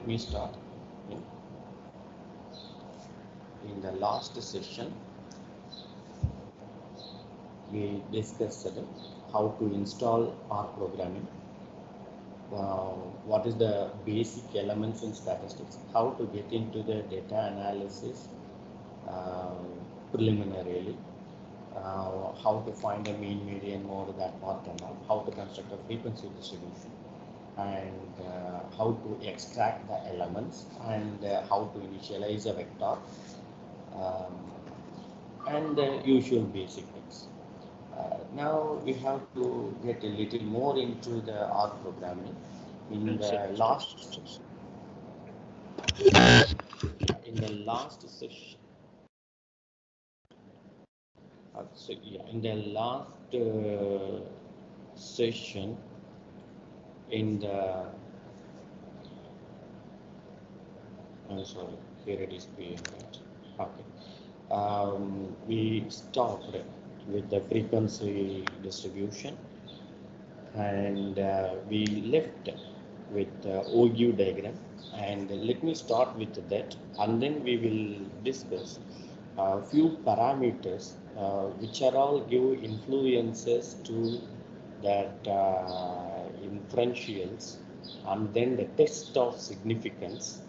let me start. In the last session, we discussed how to install R programming, what is the basic elements in statistics, how to get into the data analysis preliminarily, how to find a mean, median, mode, that part and all, how to construct a frequency distribution, and how to extract the elements, and how to initialize a vector, um, and the usual basic things. Now we have to get a little more into the R programming. In the last session, in the last session, in the I'm sorry, here it is being right. Okay. We stopped with the frequency distribution, and we left with the OU diagram, and let me start with that, and then we will discuss a few parameters which are all give influences to that inferentials, and then the test of significance.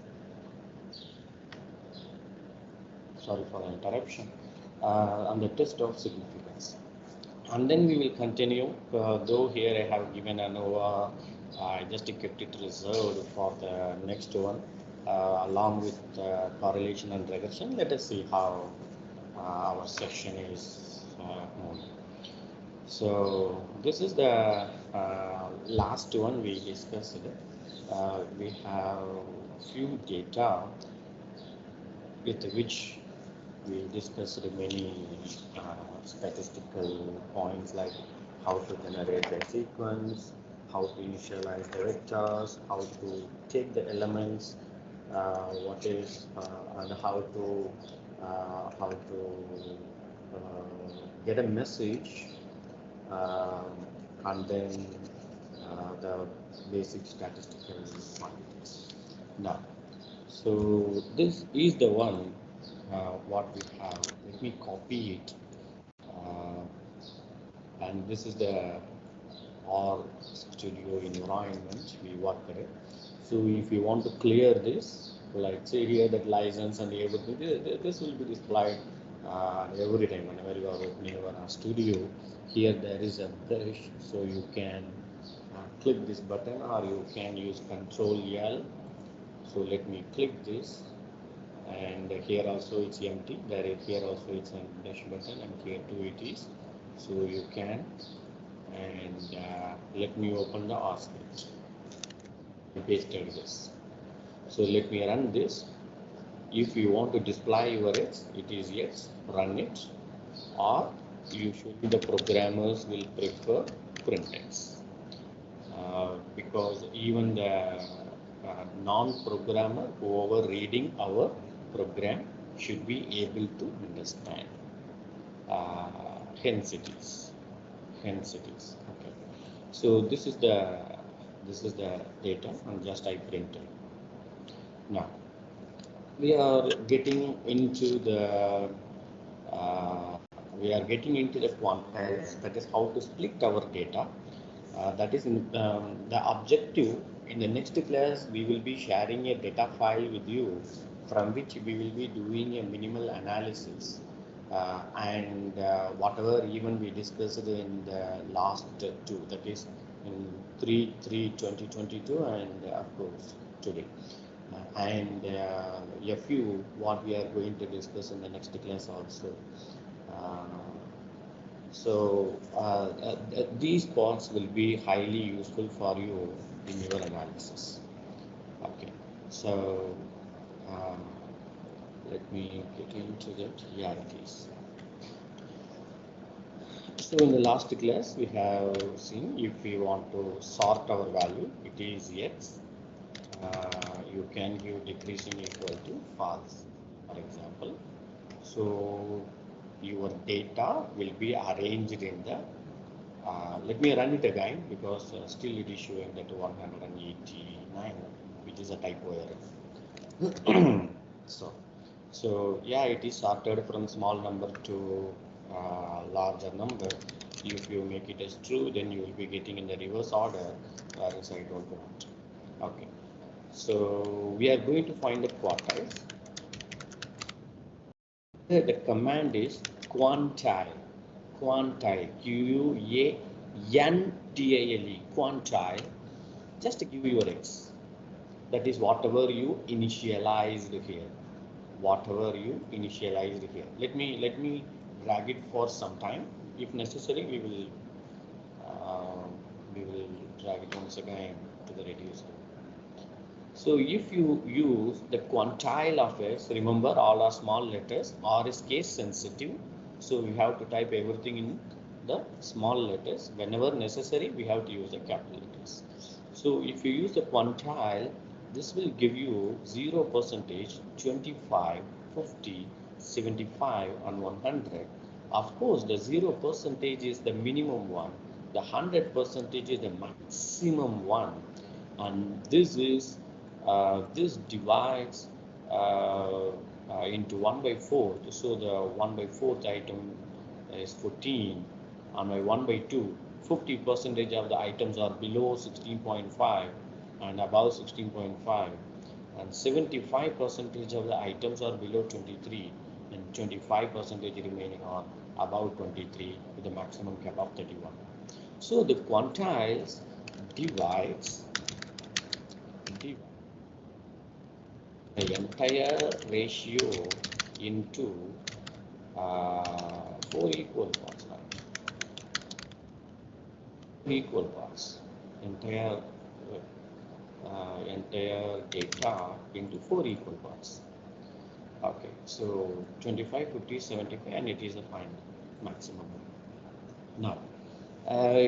Sorry for the interruption. On the test of significance, and then we will continue. Though here I have given an over, I just kept it reserved for the next one, along with correlation and regression. Let us see how our session is moving. So this is the last one we discussed. We have few data with which we discussed many statistical points, like how to generate the sequence, how to initialize the vectors, how to take the elements, what is and how to get a message, and then the basic statistical quantities. Now, so this is the one what we have. Let me copy it, and this is the R studio environment we work at it. So if you want to clear this, like say here that license and everything, this will be displayed every time whenever you are opening your studio. Here there is a brush, so you can click this button, or you can use Control L. So let me click this, and here also it's empty. There is here also it's a dash button, and here too it is. So you can, and let me open the R script. I pasted this. So let me run this. If you want to display your X, it is yes, run it, or usually the programmers will prefer print X, because even the non-programmer whoever reading our program should be able to understand. Hence it is. Okay. So this is the data, and just I printed. Now we are getting into the quantiles, that is how to split our data. That is in the objective. In the next class, we will be sharing a data file with you, from which we will be doing a minimal analysis, and whatever even we discussed in the last two, that is in 3/3/2022, and of course today, and a few what we are going to discuss in the next class also. These parts will be highly useful for you in your analysis. Okay, so let me get into that. Yeah, it is. So in the last class, we have seen if we want to sort our value, it is X. You can give decreasing equal to false, for example. So your data will be arranged in the let me run it again, because still it is showing that 189, which it is a typo error. So yeah, it is sorted from small number to larger number. If you make it as true, then you will be getting in the reverse order, whereas I don't want. Okay, so we are going to find the quartiles. The command is quantile, Quantile, quantile. Just give your x. That is whatever you initialized here. Whatever you initialized here. Let me drag it for some time. If necessary, we will drag it once again to the reducer. So if you use the quantile of x, remember all are small letters, R is case sensitive. So we have to type everything in the small letters. Whenever necessary, we have to use the capital letters. So if you use the quantile, this will give you 0%, 25, 50, 75 and 100. Of course, the 0% is the minimum one. The 100% is the maximum one. And this divides into 1 by 4th. So the 1 by 4th item is 14, and by 1 by 2, 50% of the items are below 16.5 and above 16.5, and 75% of the items are below 23, and 25% remaining are above 23 with a maximum cap of 31. So the quantiles divides the entire ratio into 4 equal parts, right? Equal parts. Entire data into 4 equal parts. Okay, so 25, 50, 75, and it is a final maximum. Now,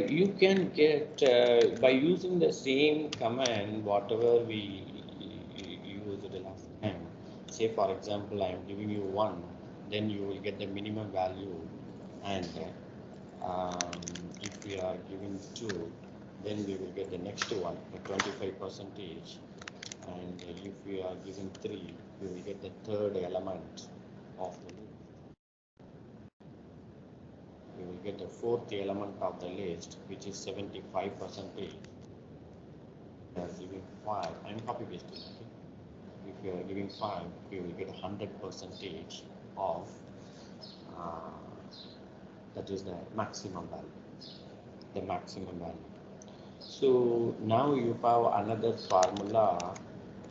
you can get by using the same command, whatever we used the last time. Say, for example, I am giving you 1, then you will get the minimum value, and if we are giving 2, then we will get the next one, the 25%, and if we are giving 3, we will get the third element of the list. We will get the fourth element of the list, which is 75%. We are giving 5. I am copy pasting. Okay? If you are giving 5, we will get 100% of that is the maximum value. The maximum value. So now you have another formula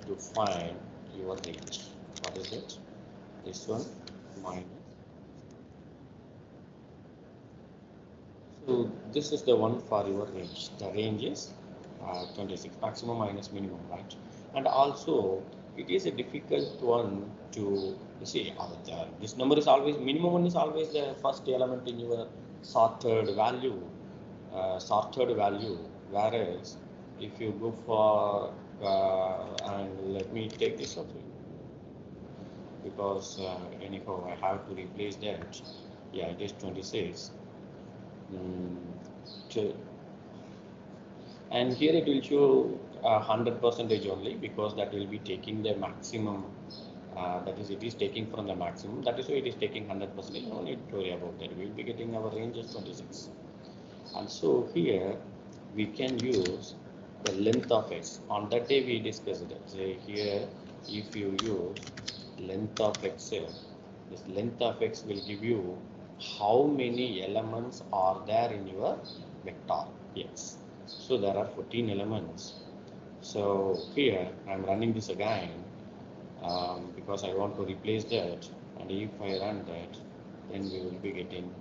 to find your range. What is it? This one minus. So this is the one for your range. The range is 26, maximum minus minimum, right? And also it is a difficult one to see. This number is always, minimum one is always the first element in your sorted value. Whereas if you go for and let me take this up because anyhow I have to replace that. Yeah, it is 26. And here it will show 100% only, because that will be taking the maximum. That is, it is taking from the maximum. That is why it is taking 100%. No need to worry about that. We will be getting our range as 26. And so here we can use the length of x. On that day we discussed it. Say here, if you use length of x, this length of x will give you how many elements are there in your vector x. So there are 14 elements. So here I am running this again because I want to replace that, and if I run that, then we will be getting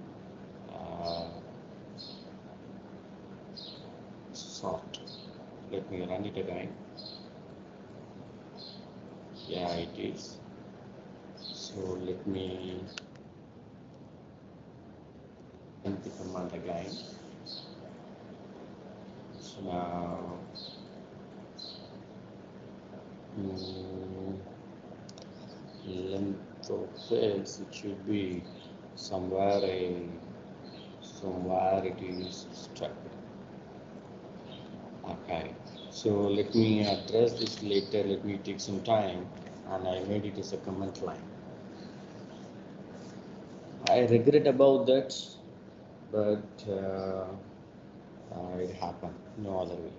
sort. Let me run it again. Yeah, it is. So let me run the command again. So now length of x, it should be somewhere it is stuck. Okay, So let me address this later. Let me take some time, and I made it as a comment line. I regret about that, but it happened. No other way.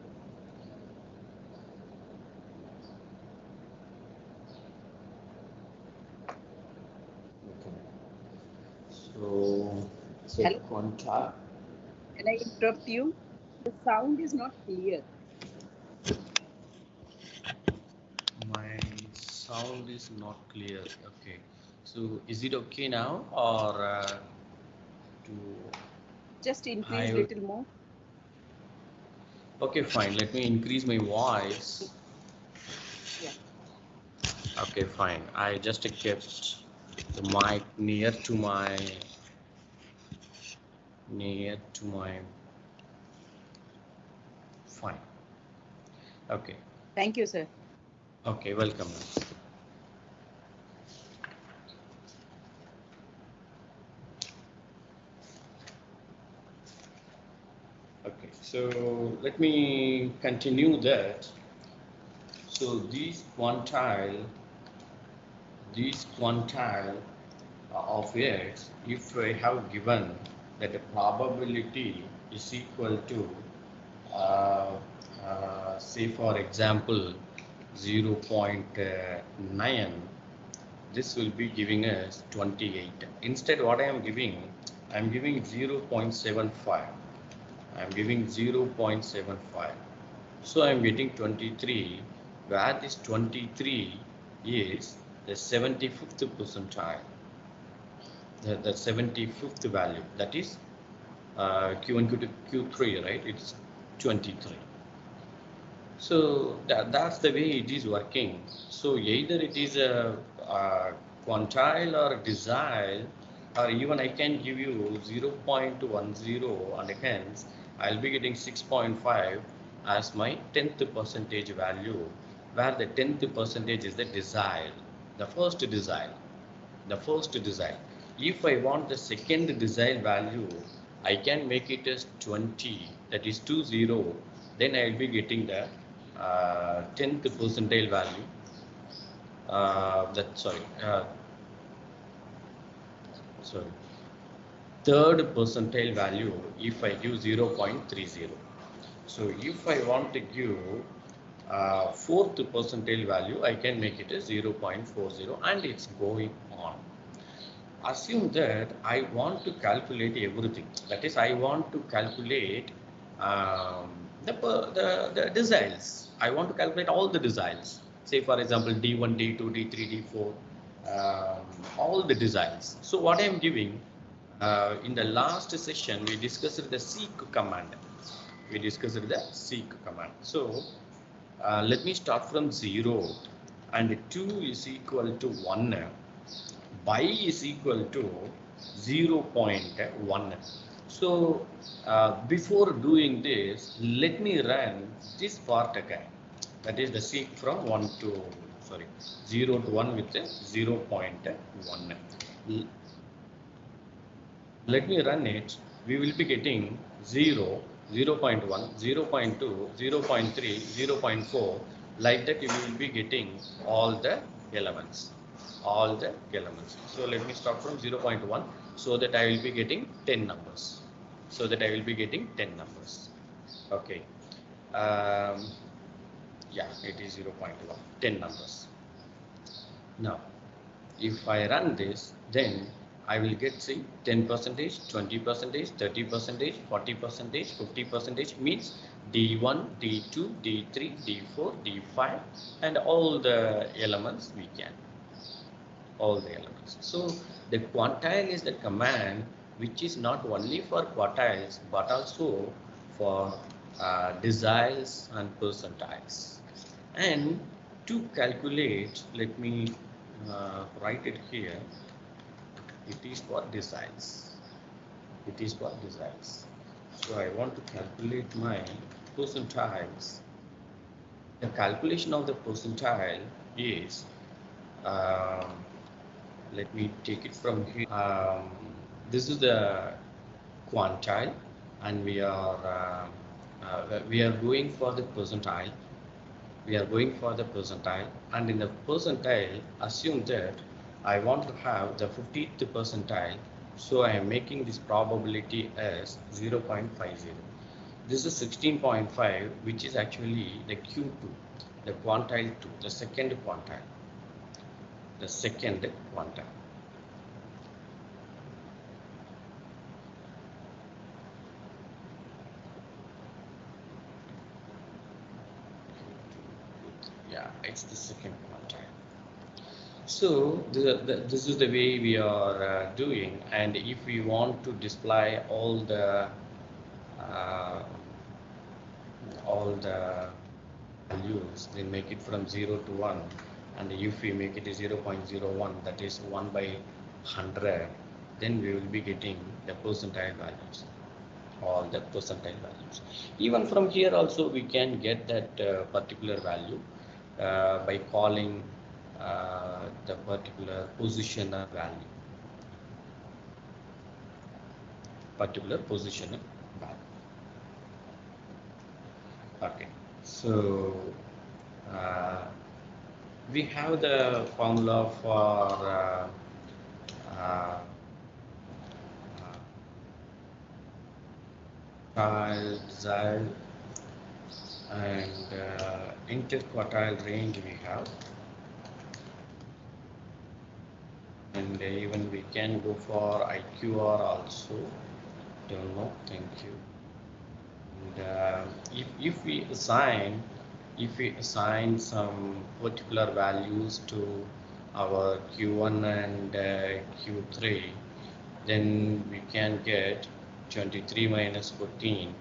Okay. So Hello, contact. can I interrupt you? The sound is not clear. My sound is not clear. Okay. So is it okay now, or to Just increase I? little more. Okay, fine. Let me increase my voice. Yeah. Okay, fine. I just kept the mic near to my fine. Okay. Thank you, sir. Okay, welcome. Okay, so let me continue that. So these quantile of x, if I have given that the probability is equal to uh, say for example 0.9, this will be giving us 28. Instead what I am giving 0.75. I am giving 0.75. So I am getting 23, where this 23 is the 75th percentile, the 75th value, that is Q1, Q2, Q3, right? It's 23. So that's the way it is working. So either it is a quantile or a decile, or even I can give you 0.10, and hence I'll be getting 6.5 as my 10th percentage value, where the 10th percentage is the decile, the first decile, the first decile. If I want the second decile value, I can make it as 20, that is 20. Then I will be getting the 10th percentile value. That sorry, third percentile value if I give 0.30. So if I want to give fourth percentile value, I can make it as 0.40, and it's going on. Assume that I want to calculate everything. That is, I want to calculate um, the deciles. I want to calculate all the deciles. Say, for example, D1, D2, D3, D4, all the deciles. So what I am giving, in the last session, we discussed the seek command. So let me start from 0, and 2 is equal to 1. By is equal to 0.1. So before doing this, let me run this part again. That is the seek from 0 to 1 with 0.1. Let me run it. We will be getting 0, 0.1, 0.2, 0.3, 0.4. Like that, you will be getting all the elements. So let me start from 0.1, so that I will be getting 10 numbers. Okay. Yeah, it is 0.1, 10 numbers. Now, if I run this, then I will get, see, 10%, 20%, 30%, 40%, 50%, means D1, D2, D3, D4, D5, and all the elements we can. So the quantile is the command which is not only for quartiles but also for deciles and percentiles. And to calculate, let me write it here. It is for deciles. So I want to calculate my percentiles. The calculation of the percentile is, um, let me take it from here. This is the quantile, and we are going for the percentile. we are going for the percentile, and in the percentile, assume that I want to have the 50th percentile, so I am making this probability as 0.50. This is 16.5, which is actually the Q2, the quantile 2, the second quantile, the second quantile. Yeah, it's the second quantile. So this is the way we are doing, and if we want to display all the uh, values, then make it from 0 to 1, and if we make it 0.01, that is 1 by 100, then we will be getting the percentile values, all the percentile values. Even from here also we can get that particular value by calling the particular positional value, value. Okay, so uh, we have the formula for uh, Z and interquartile range we have, and even we can go for IQR also. Don't know, thank you. And if we assign some particular values to our Q1 and Q3, then we can get 23 minus 14.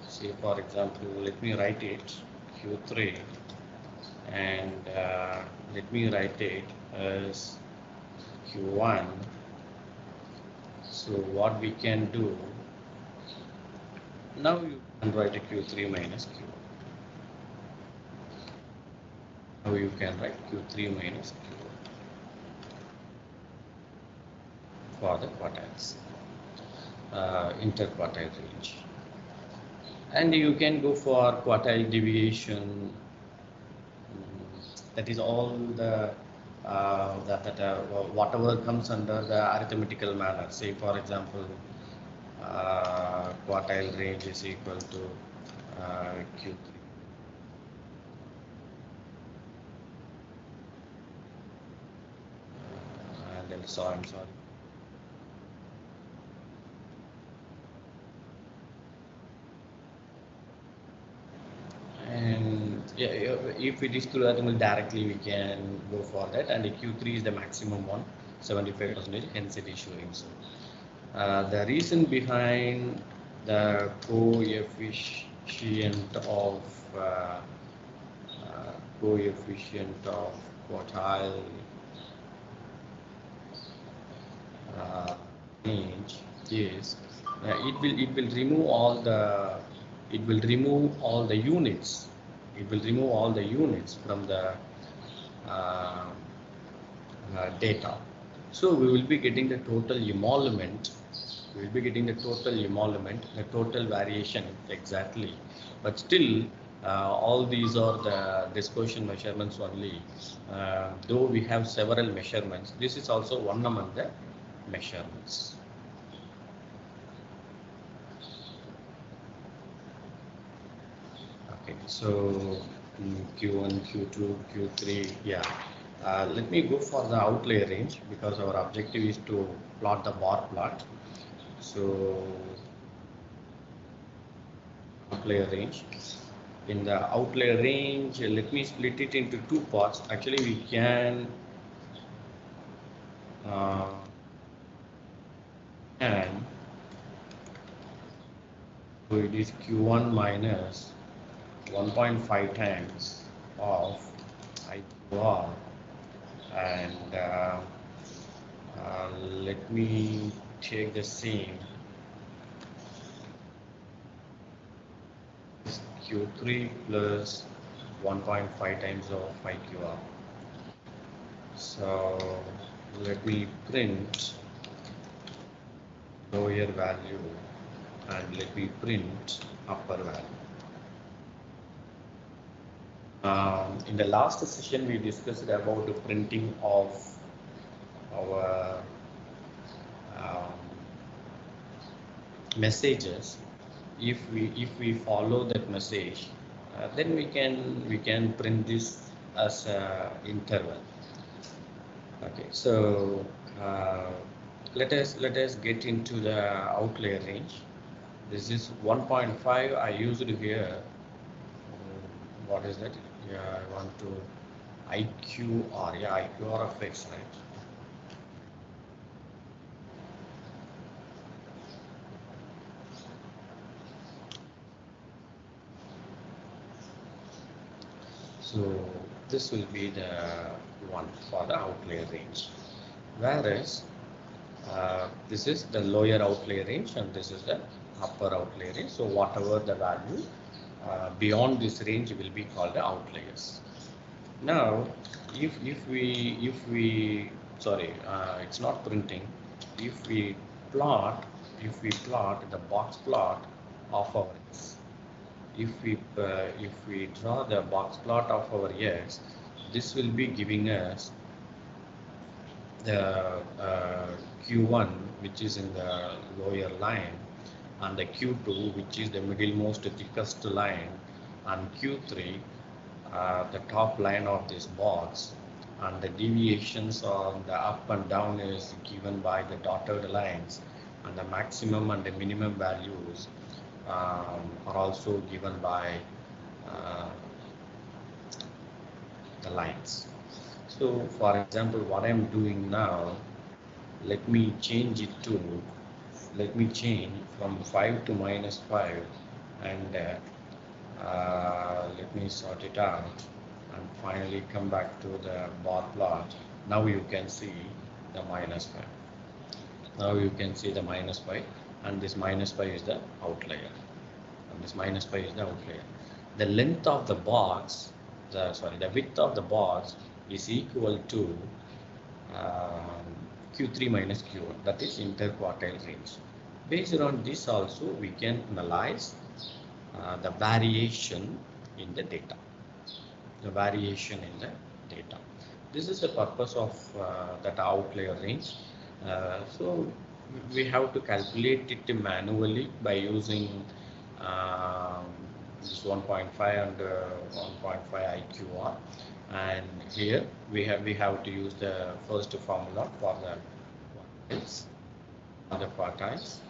Say for example, let me write it Q3, and let me write it as Q1. So what we can do now, you can write a Q3 minus Q1. Now you can write Q3 minus Q1 for the quartiles, interquartile range. And you can go for quartile deviation. That is all the whatever comes under the arithmetical manner. Say for example, quartile range is equal to Q3. And then, so I'm sorry. And yeah, if it is through animal directly, we can go for that. And the Q3 is the maximum one, 75%, hence it is showing so. The reason behind the coefficient of quartile range is it will remove all the units. It will remove all the units from the data. So we will be getting the total emolument. We will be getting the total emolument, the total variation exactly. But still, all these are the dispersion measurements only. Though we have several measurements, this is also one among the measurements. Okay, so Q1, Q2, Q3, yeah. Let me go for the outlier range because our objective is to plot the bar plot. So outlier range. In the outlier range, let me split it into two parts. Actually, we can so it is Q1 minus 1.5 times of IQR, and let me take the same Q3 plus 1.5 times of IQR. So let me print lower value and let me print upper value. In the last session, we discussed about the printing of our um, messages. If we follow that message, then we can print this as a interval. Okay, so uh, let us get into the outlier range. This is 1.5. I used here. What is that? Yeah, I want to IQR. Yeah, IQR of X, right? So this will be the one for the outlier range. Whereas this is the lower outlier range and this is the upper outlier range. So whatever the value beyond this range will be called the outliers. Now, if we sorry, it's not printing. If we plot the box plot of our x, if we draw the box plot of our x, this will be giving us the Q1, which is in the lower line, and the Q2, which is the middlemost thickest line, and Q3, the top line of this box, and the deviations on the up and down is given by the dotted lines, and the maximum and the minimum values are also given by uh, the lines. So for example, what I'm doing now, let me change it to, let me change from 5 to -5, and let me sort it out and finally come back to the bar plot. Now you can see the -5. Now you can see the -5, and this -5 is the outlier, and this -5 is the outlier. The length of the box, the width of the box is equal to um, Q3 minus Q1, that is interquartile range. Based on this also, we can analyze the variation in the data. The variation in the data. This is the purpose of that outlier range. So we have to calculate it manually by using um, this 1.5 and 1.5 IQR, and here we have to use the first formula for the quartiles,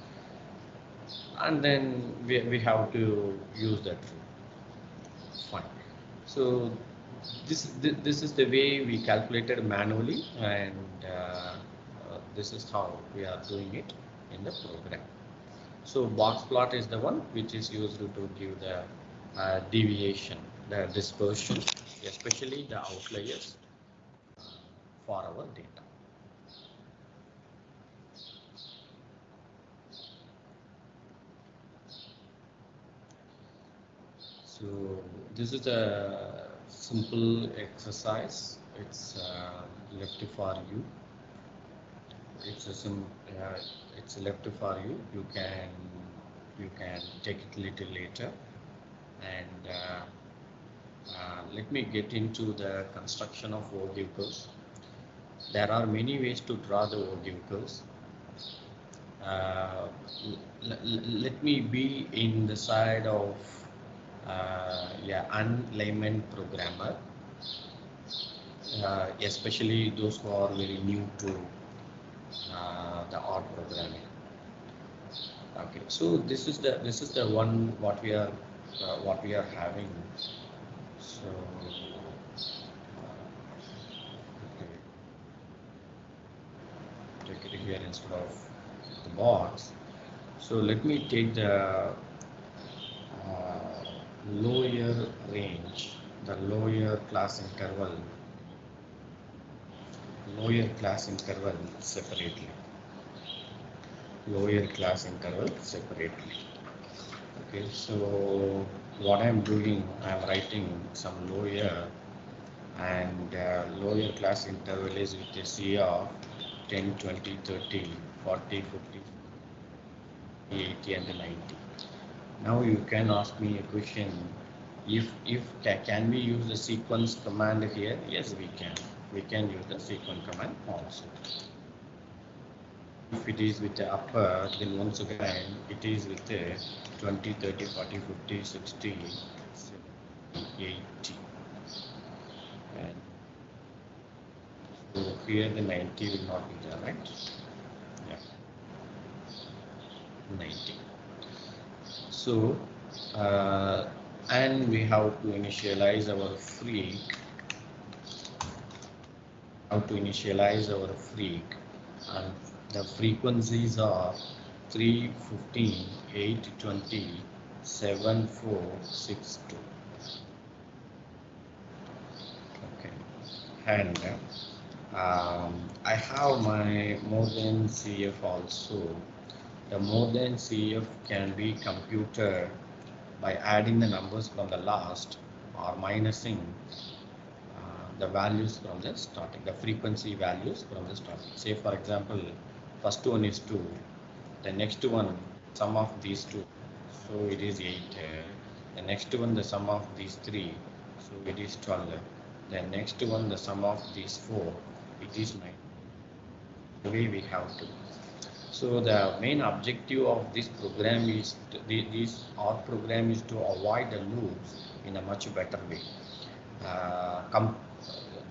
and then we have to use that rule. Fine. So this is the way we calculated manually, and this is how we are doing it in the program. So box plot is the one which is used to give the deviation, the dispersion, especially the outliers for our data. So this is a simple exercise. It's left for you. It's a it's left for you. You can take it little later, and let me get into the construction of ODU curves. There are many ways to draw the ODU curves. Let me be in the side of unlayman programmer, especially those who are very new to the art programming. Okay, so this is the one what we are having. So okay, take it here instead of the box. So let me take the lower range, the lower class interval separately. Lower class interval separately. Okay, so what I'm doing, I'm writing some lower, and lower class interval is with a C of 10, 20, 30, 40, 50, 80, and 90. Now you can ask me a question, Can we use the sequence command here? Yes, we can. We can use the sequence command also. If it is with the upper, then once again it is with the 20, 30, 40, 50, 60, 70, 80. And so here the 90 will not be there, right? Yeah, 90. So, and we have to initialize our freak. How to initialize our freak, and the frequencies are 3, 15, 8, 20, 7, 4, 6, 2. Okay, and I have my more than CF also. The more than CF can be computed by adding the numbers from the last or minusing the values from the starting, the frequency values from the starting. Say for example, first one is 2, the next one sum of these two, so it is 8. The next one the sum of these 3, so it is 12. The next one the sum of these 4, it is 9. The way we have to. So the main objective of this program is our program is to avoid the loops in a much better way.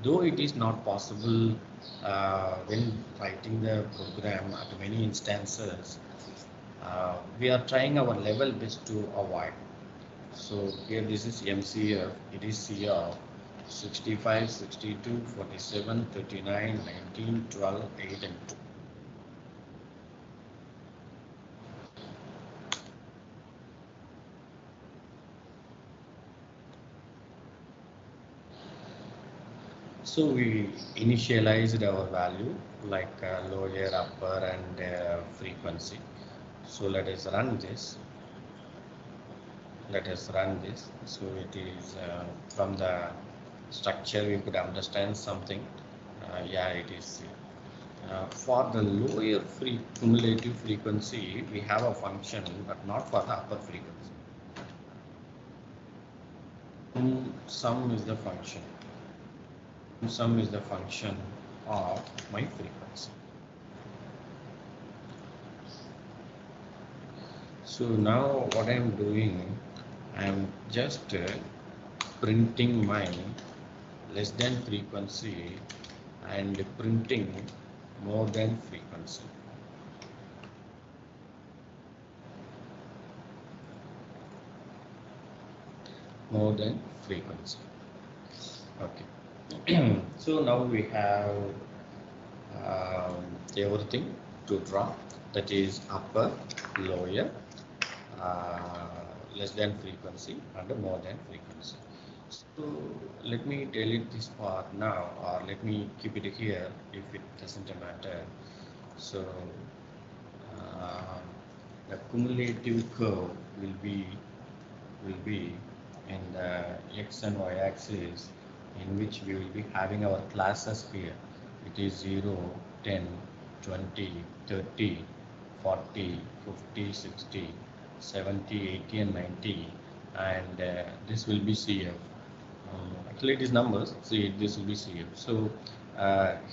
Though it is not possible when writing the program at many instances, we are trying our level best to avoid. So here this is MCF, it is CF 65, 62, 47, 39, 19, 12, 8 and 2. So we initialized our value like lower, upper and frequency. So let us run this. So it is from the structure we could understand something. Yeah, it is. For the lower cumulative frequency, we have a function, but not for the upper frequency. Sum is the function. Sum is the function of my frequency. So now what I am doing, I am just printing my less than frequency and printing more than frequency. More than frequency. Okay. So now we have everything to draw, that is upper, lower, less than frequency and more than frequency. So let me delete this part now, or let me keep it here if it doesn't matter. So the cumulative curve will be in the x and y axis, in which we will be having our classes here. It is 0, 10, 20, 30, 40, 50, 60, 70, 80 and 90, and this will be CF. Actually it is numbers, see this will be CF. So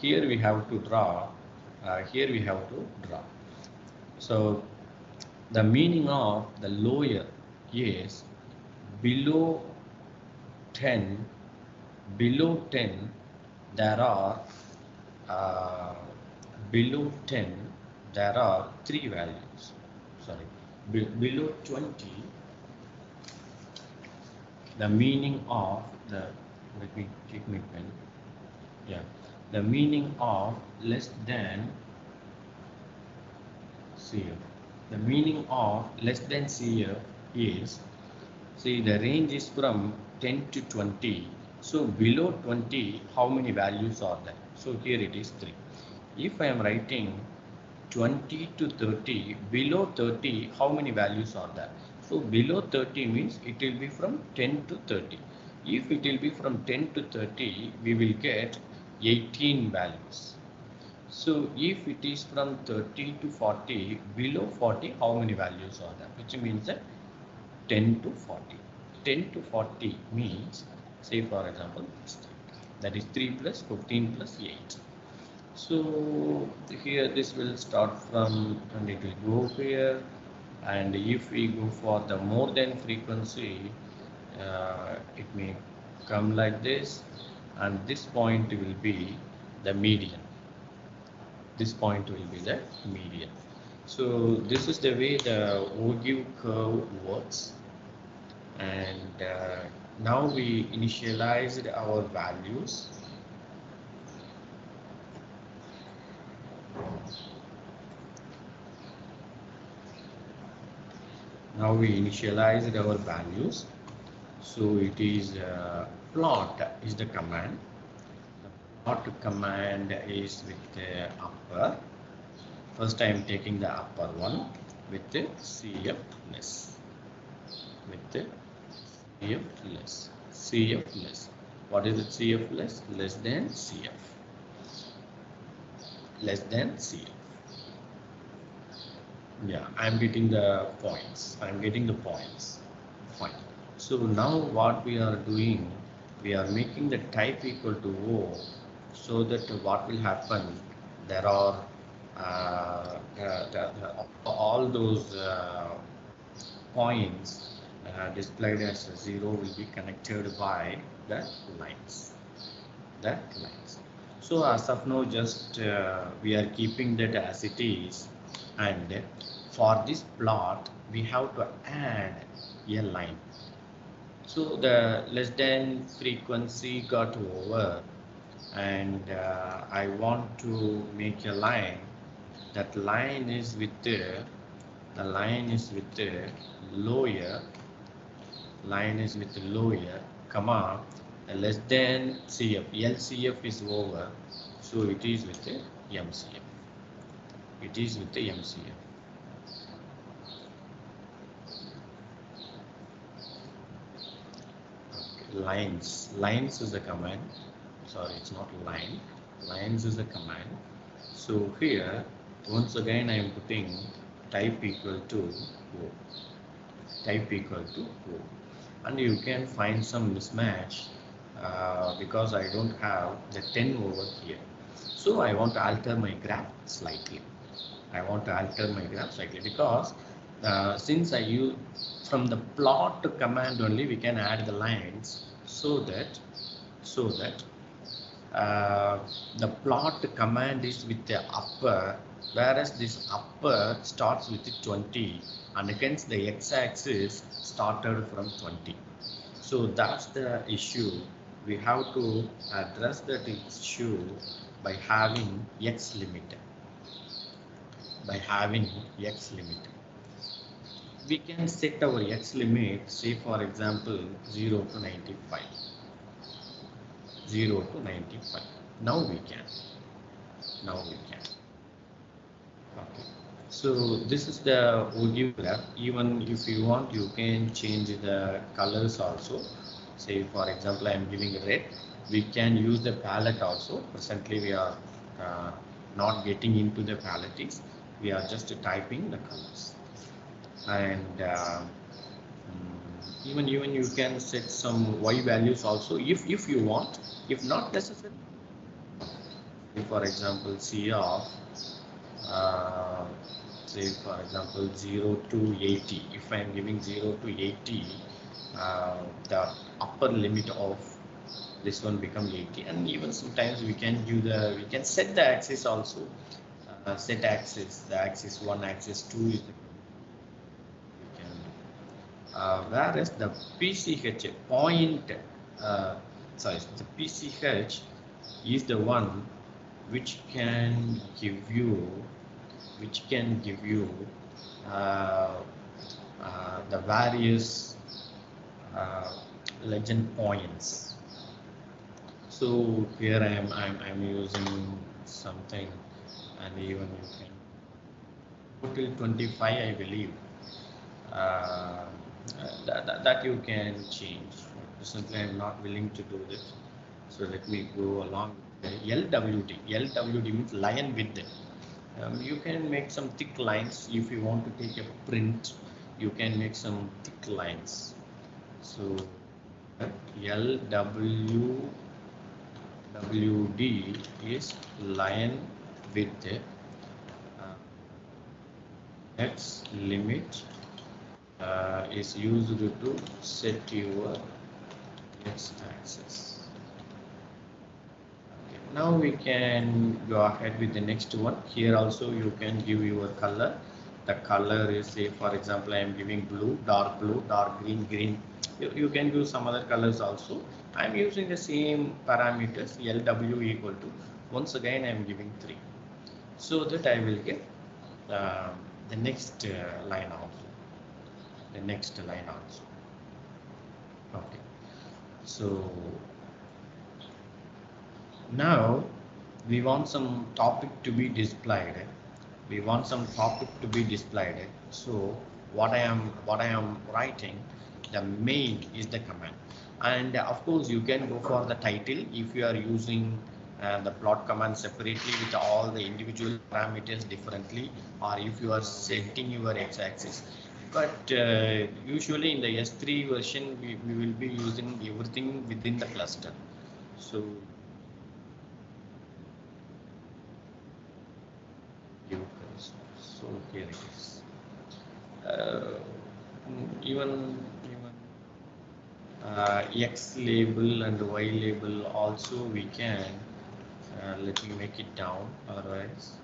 here we have to draw, So the meaning of the lower is below 10, there are below 10 there are 3 values. Sorry, below 20, the meaning of the, let me take my pen. Yeah, the meaning of less than CF. The meaning of less than CF is, see, the range is from 10 to 20. So below 20, how many values are there? So here it is 3. If I am writing 20 to 30, below 30, how many values are there? So below 30 means it will be from 10 to 30. If it will be from 10 to 30, we will get 18 values. So if it is from 30 to 40, below 40, how many values are there? Which means that 10 to 40. 10 to 40 means, say for example, that is 3 plus 15 plus 8. So here this will start from, and it will go here, and if we go for the more than frequency, it may come like this, and this point will be the median. This point will be the median. So this is the way the Ogive curve works, and now we initialized our values. Now we initialized our values. So it is plot is the command. The plot command is with the upper. First I am taking the upper one with the CF less. With the CF less. CF less. What is it? CF less? Less than CF. Less than CF. Yeah, I'm getting the points. I'm getting the points. Fine. So now what we are doing, we are making the type equal to O, so that what will happen, there are all those points displayed as 0 will be connected by the lines. So as of now, just we are keeping that as it is, and for this plot we have to add a line. So the less than frequency got over, and I want to make a line. That line is with the lower. Line is with the lower, comma, less than CF. LCF is over, so it is with the MCF. It is with the MCF. Lines is a command. Sorry, it's not line. Lines is a command. So here, once again, I am putting type equal to O. Type equal to O. And you can find some mismatch because I don't have the 10 over here. So I want to alter my graph slightly. Because since I use from the plot command only, we can add the lines, so that the plot command is with the upper, whereas this upper starts with 20, and hence the x-axis started from 20. So that's the issue. We have to address that issue by having x limit. We can set our x limit, say for example 0 to 95. 0 to 95. Now we can. Okay. So this is the Ogive graph. Even if you want, you can change the colors also. Say for example, I am giving red. We can use the palette also. Presently we are not getting into the palettes. We are just typing the colors. And even you can set some y values also if you want. If not necessary, for example, C of say for example 0 to 80. If I am giving 0 to 80, the upper limit of this one become 80, and even sometimes we can set the axis also. Set axis, the axis 1, axis 2 is whereas the PCH point, the PCH is the one which can give you the various legend points. So here I'm using something, and even you can go till 25, I believe. That you can change. Recently, I'm not willing to do this, so let me go along with the LWD. LWD means line width. You can make some thick lines if you want to take a print. You can make some thick lines. So LWD is line width, x limit is used to set your x-axis. Okay. Now we can go ahead with the next one. Here also you can give your color. The color is, say for example, I am giving blue, dark green, green. You can use some other colors also. I am using the same parameters, LW equal to, once again I am giving 3. So that I will get uh, the next line also. The next line also. Okay. So now we want some topic to be displayed. We want some topic to be displayed. So what I am writing, the main is the command, and of course you can go for the title if you are using the plot command separately with all the individual parameters differently, or if you are setting your x-axis. But usually in the S3 version we will be using everything within the cluster. So so here it is. Uh, even X label and Y label also we can. Let me make it down. Otherwise,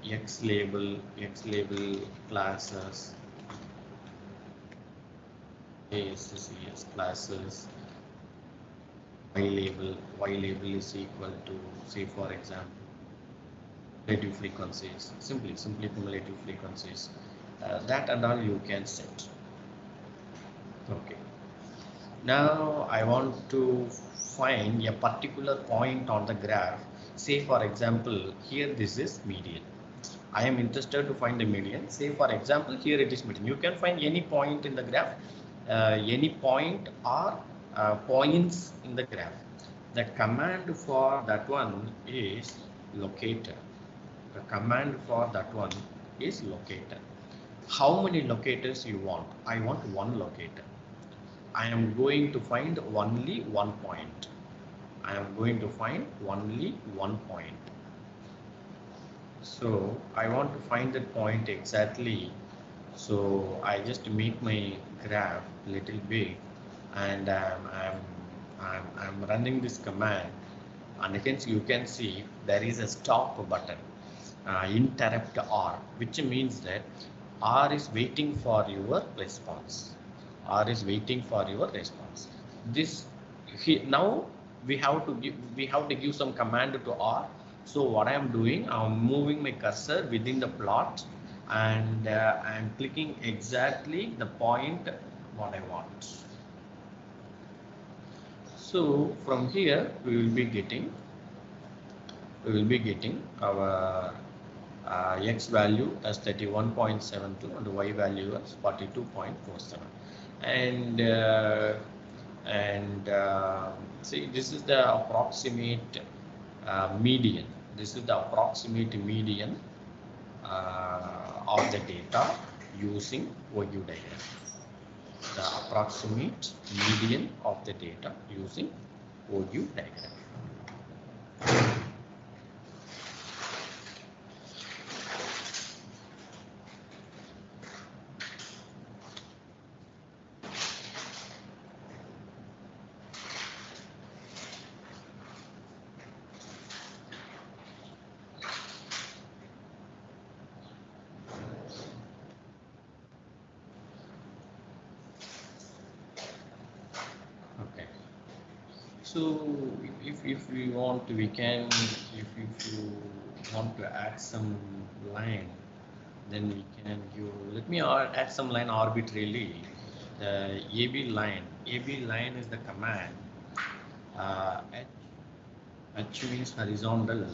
X label classes. Yes, classes. Y label is equal to, say for example, cumulative frequencies. Simply cumulative frequencies. That and all you can set. Okay. Now I want to find a particular point on the graph. Say for example, here this is median. I am interested to find the median. Say for example, here it is median. You can find any point in the graph, any point or points in the graph. The command for that one is locator. The command for that one is locator. How many locators you want? I want one locator. I am going to find only one point. I am going to find only one point. So I want to find that point exactly. So I just make my graph little big, and I'm running this command, and again you can see there is a stop button, interrupt R, which means that R is waiting for your response. R is waiting for your response. This now we have to give some command to R. So what I am doing, I'm moving my cursor within the plot, and I'm clicking exactly the point what I want. So from here we will be getting our x value as 31.72 and y value as 42.47, and see, this is the approximate median. This is the approximate median of the data using OU diagram. The approximate median of the data using OU diagram. Okay. So if we want, we can, if you want to add some line, then we can give, let me add some line arbitrarily. The AB line is the command. H means horizontal.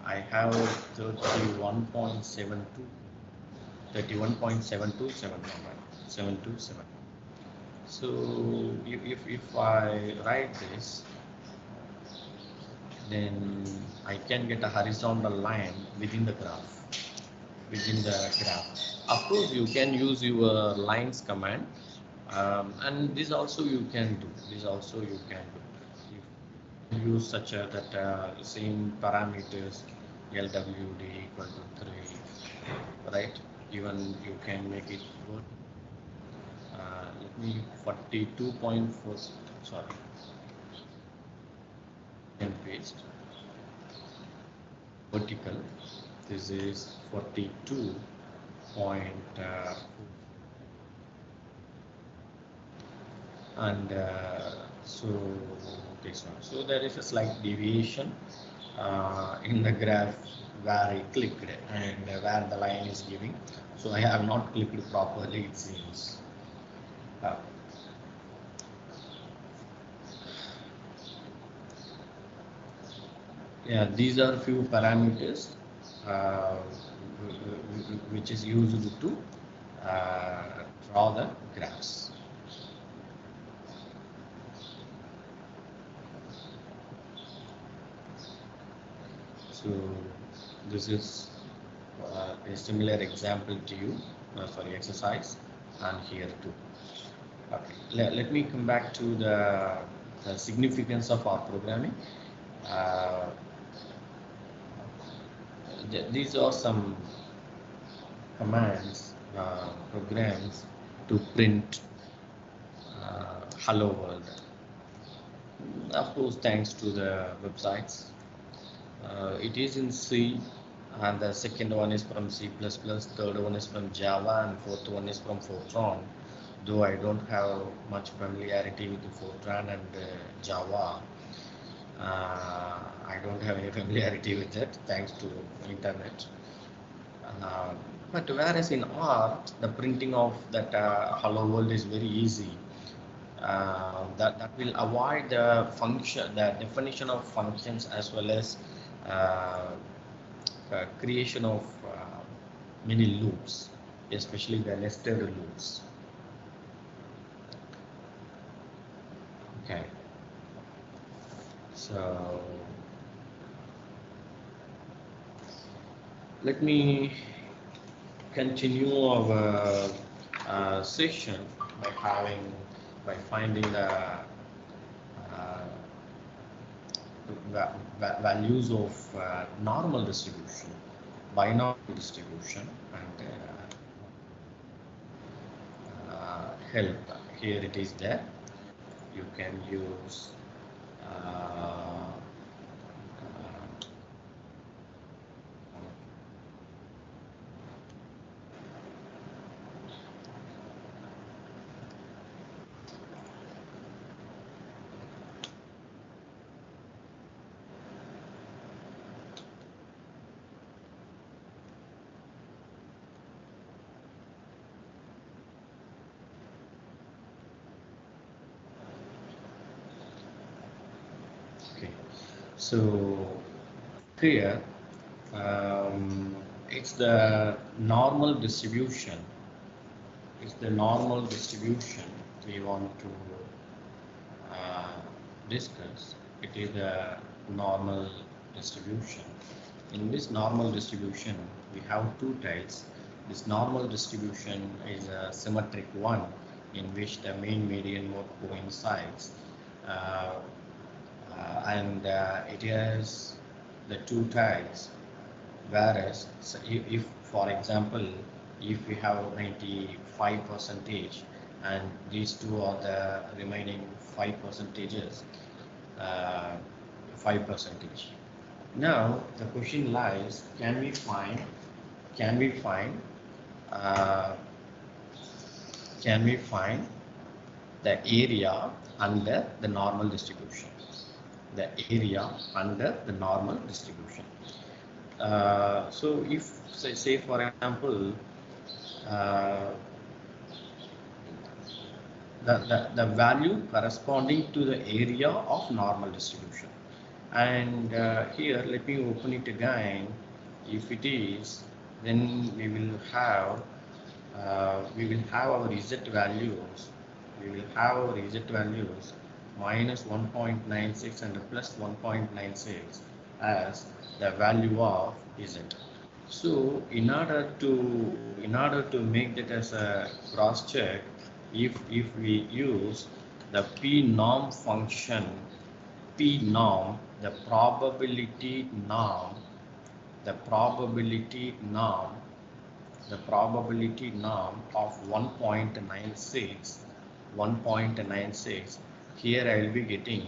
I have 31.727. So if I write this, then I can get a horizontal line within the graph. Of course, you can use your lines command. And this also you can do. This also you can do. If you use such a that same parameters LWD equal to 3, right? Even you can make it good. Let me 42.4. Sorry, and paste vertical. This is 42.4. And so this one. So there is a slight deviation in the graph where I clicked and where the line is giving. So I have not clicked properly, it seems. Uh, yeah, these are few parameters uh, which is used to draw the graphs. So this is a similar example to you, sorry, exercise, and here too. Okay, let me come back to the significance of our programming. Uh, these are some commands, programs to print hello world. Of course, thanks to the websites. It is in C, and the second one is from C++, third one is from Java, and fourth one is from Fortran. Though I don't have much familiarity with the Fortran and Java, I don't have any familiarity with it thanks to internet. Uh, but whereas in art, the printing of that hello world is very easy. That will avoid the function, the definition of functions, as well as uh, creation of many loops, especially the nested loops. Okay, so let me continue our session by finding the values of normal distribution, binomial distribution, and help. Here it is there. You can use okay. So here it's the normal distribution. It's the normal distribution we want to uh, discuss. It is a normal distribution. In this normal distribution, we have two types. This normal distribution is a symmetric one in which the mean median mode coincides, uh, and it has the two types. Whereas, so if, for example, if we have 95 percentage and these two are the remaining 5 percentages, 5 percentage. Now the question lies: can we find, uh, can we find the area under the normal distribution? The area under the normal distribution. So if say for example uh, the value corresponding to the area of normal distribution, and here let me open it again. If it is, then we will have our z values. We will have our z values minus 1.96 and plus 1.96 as the value of z. So in order to make that as a cross check, if we use the p norm function, p norm, the probability norm, the probability norm of 1.96, here I will be getting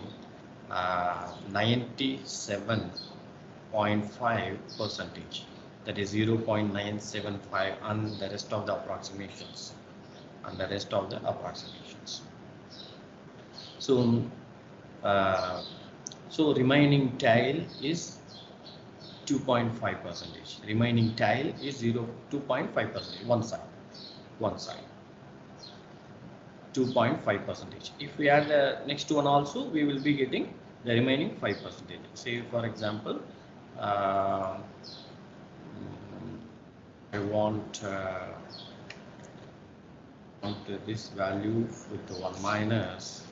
97.5%, that is 0.975, and the rest of the approximations, so so remaining tail is 2.5%. Remaining tail is 2.5%. One side. 2.5%. If we add the next one also, we will be getting the remaining 5%. Say for example, I want this value with the 1 minus.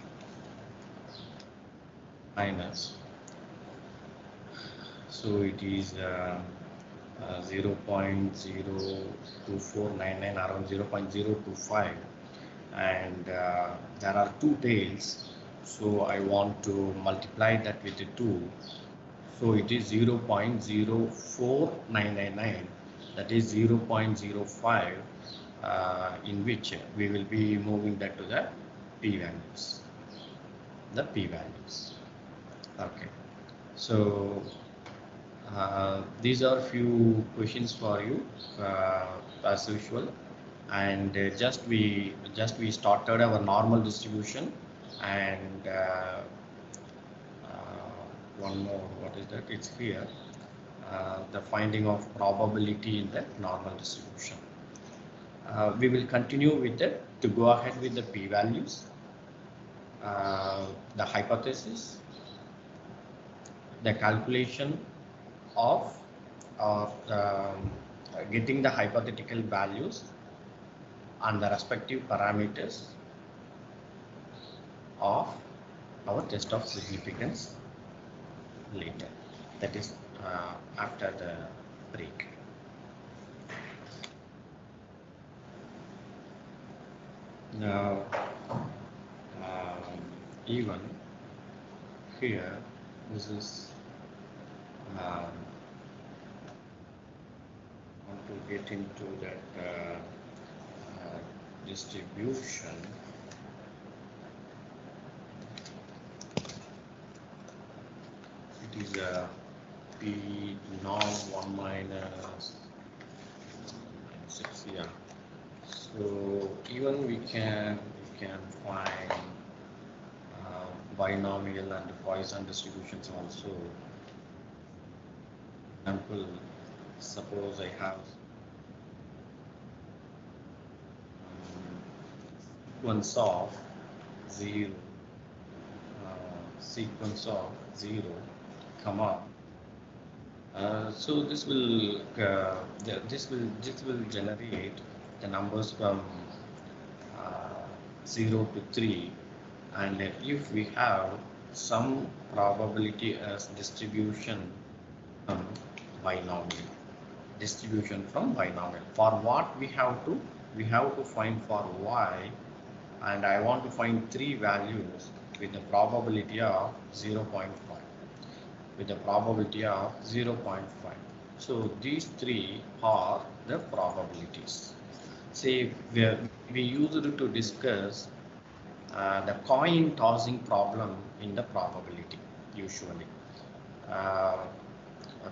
So it is 0.02499, around 0.025, and there are two tails, so I want to multiply that with the 2, so it is 0.04999, that is 0.05, in which we will be moving that to the p-values. Okay, so these are few questions for you as usual, and just we started our normal distribution, and one more, what is that, it's here, the finding of probability in the normal distribution. We will continue with it to go ahead with the p-values, the hypothesis, the calculation of getting the hypothetical values and the respective parameters of our test of significance later, that is after the break. Now even here, this is want to get into that distribution. It is a p norm 1 minus 6, yeah. So even we can find binomial and Poisson distributions also. Example, suppose I have sequence of 0, comma. So this will generate the numbers from 0 to 3, and if we have some probability as distribution from binomial, for what we have to find for y, and I want to find 3 values with the probability of 0.5, so these 3 are the probabilities. Say we used to discuss the coin tossing problem in the probability. Usually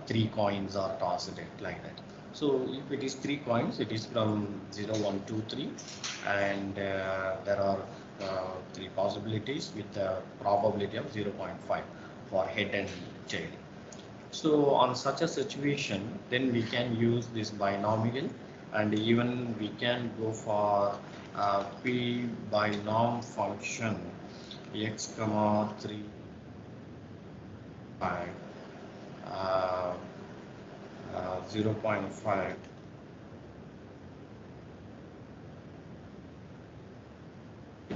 3 coins are tossed like that. So if it is 3 coins, it is from 0, 1, 2, 3, and there are 3 possibilities with the probability of 0.5 for head and tail. So on such a situation, then we can use this binomial, and even we can go for p binom function x comma 3 5 0.5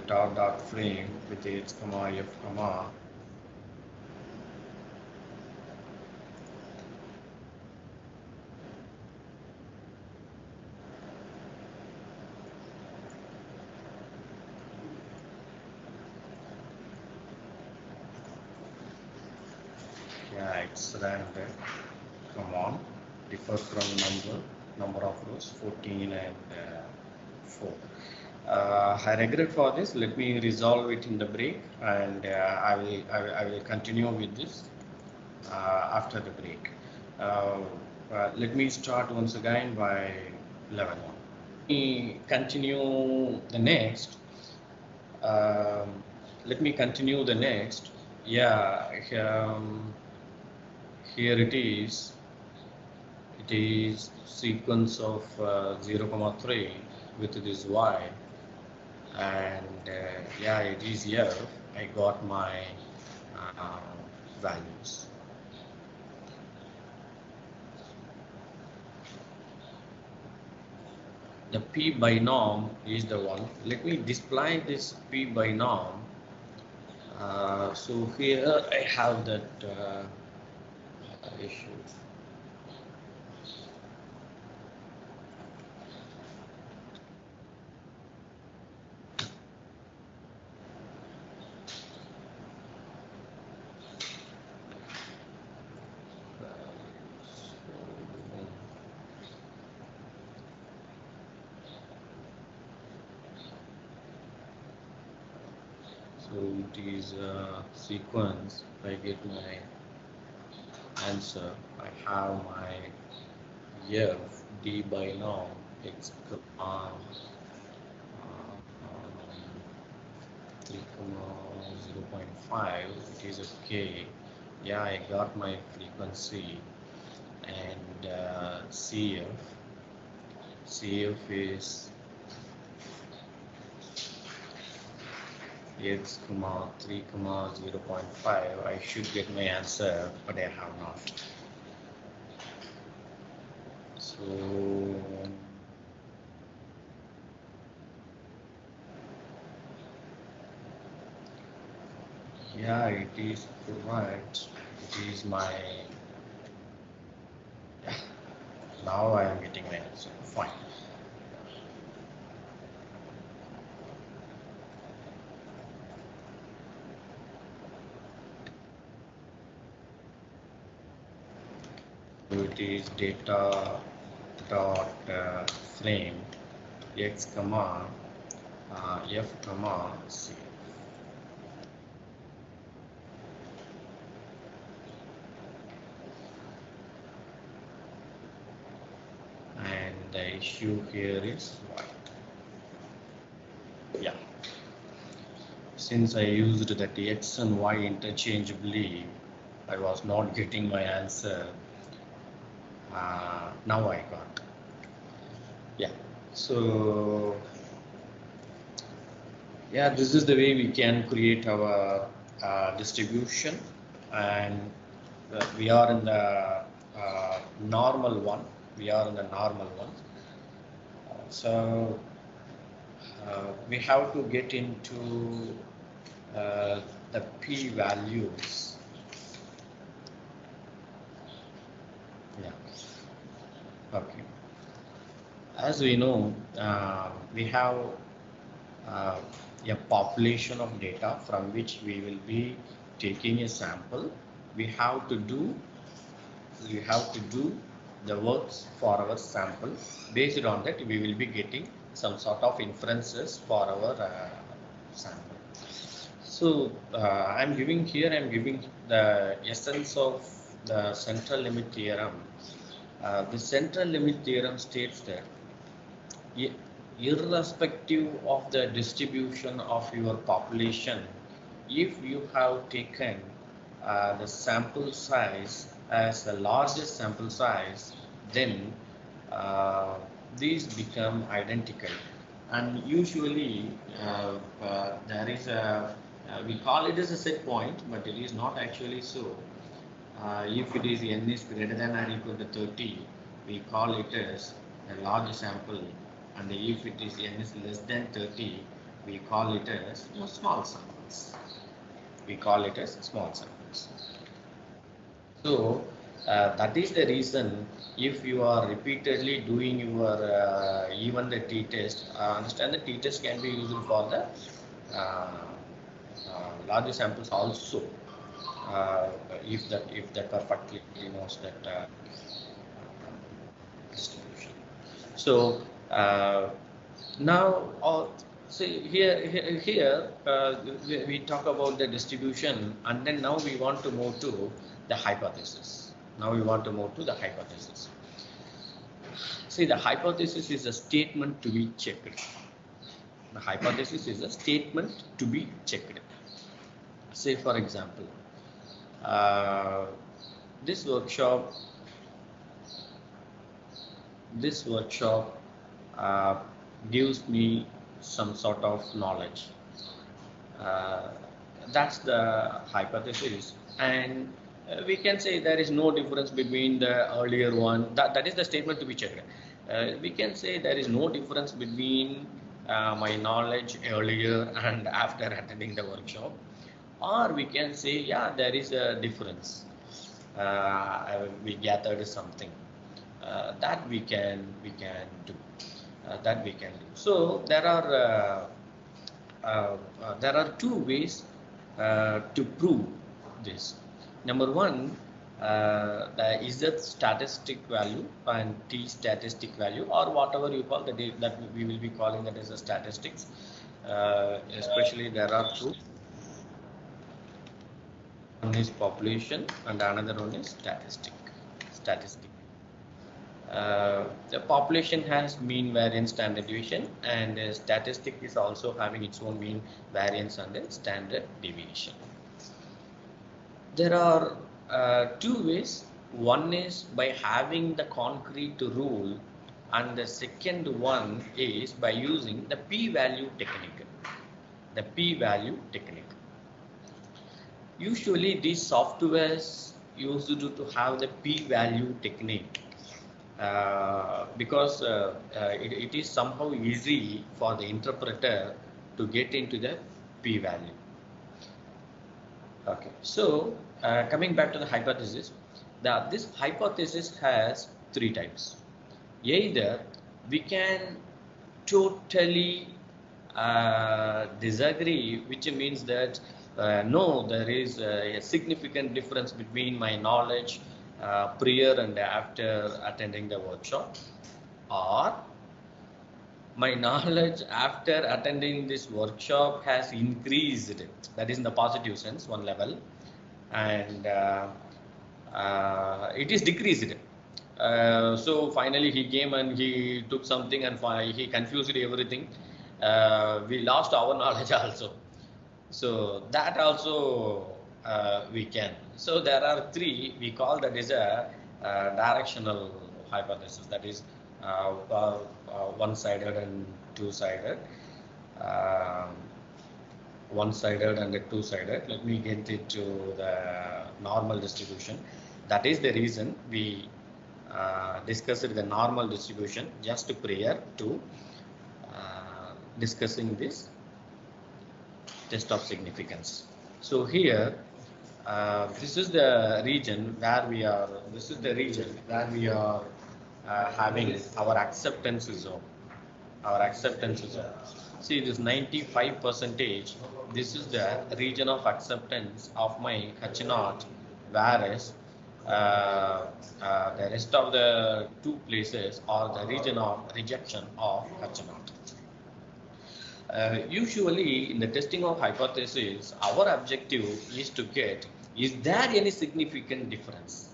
dot frame with h comma f comma It's random. Come on, differ from number of rows 14 and 4. I regret for this. Let me resolve it in the break, and I will continue with this after the break. Let me start once again by level 1. Continue the next. Let me continue the next. Yeah, here it is. It is sequence of 0, 3 with this y, and yeah, it is here. I got my values. The p binom is the one. Let me display this p binom. So here I have that issue. So it is a sequence. I get my answer. I have my f d binom x comma 3, 0.5. It is a k. Yeah, I got my frequency, and CF is x comma 3, 0.5. I should get my answer, but I have not. So yeah, it is correct. It is my, yeah, now I am getting my answer. Fine. So it is data dot frame x comma f comma c. And the issue here is white. Yeah. Since I used that x and y interchangeably, I was not getting my answer. Now I got. Yeah. So yeah, this is the way we can create our distribution, and we are in the normal one. So we have to get into the p values. Yeah. Okay. As we know, we have a population of data from which we will be taking a sample. We have to do the works for our sample. Based on that, we will be getting some sort of inferences for our sample. So I'm giving the essence of the central limit theorem. The central limit theorem states that irrespective of the distribution of your population, if you have taken the sample size as the largest sample size, then these become identical. And usually there is a we call it as a set point, but it is not actually so. If it is n is greater than or equal to 30, we call it as a large sample, and if it is n is less than 30, we call it as small samples. So that is the reason, if you are repeatedly doing your even the t-test, understand the t-test can be used for the larger samples also. if that perfectly knows that distribution. So now, see here we talk about the distribution, and then now we want to move to the hypothesis. Now we want to move to the hypothesis. See, the hypothesis is a statement to be checked. The hypothesis is a statement to be checked. Say, for example, uh, this workshop uh, gives me some sort of knowledge. Uh, that's the hypothesis, and we can say there is no difference between the earlier one. That is the statement to be checked. We can say there is no difference between my knowledge earlier and after attending the workshop, or we can say, yeah, there is a difference. We gathered something that we can do. That we can do. So there are two ways to prove this. Number one, the Z statistic value and T statistic value, or whatever you call that, that we will be calling that as a statistics. Especially there are two. One is population and another one is statistic. The population has mean, variance, standard deviation, and statistic is also having its own mean, variance, and standard deviation. There are two ways. One is by having the concrete rule, and the second one is by using the p-value technique. The p-value technique. Usually these softwares used to have the p-value technique. Because it is somehow easy for the interpreter to get into the p-value. Okay, so coming back to the hypothesis, this hypothesis has three types. Either we can totally disagree, which means that no, there is a significant difference between my knowledge prior and after attending the workshop, or my knowledge after attending this workshop has increased. That is in the positive sense, one level, and it is decreased. So finally he came and he took something and he confused everything. We lost our knowledge also. So that also we can. So there are three. We call that is a directional hypothesis. That is one-sided and two-sided. One-sided and two-sided. Let me get it to the normal distribution. That is the reason we discussed the normal distribution just prior to discussing this test of significance. So here, this is the region where we are. This is the region where we are having our acceptance zone. Our acceptance zone. See, this 95%. This is the region of acceptance of my H0, whereas the rest of the two places are the region of rejection of H0. Usually in the testing of hypothesis, our objective is to get, is there any significant difference?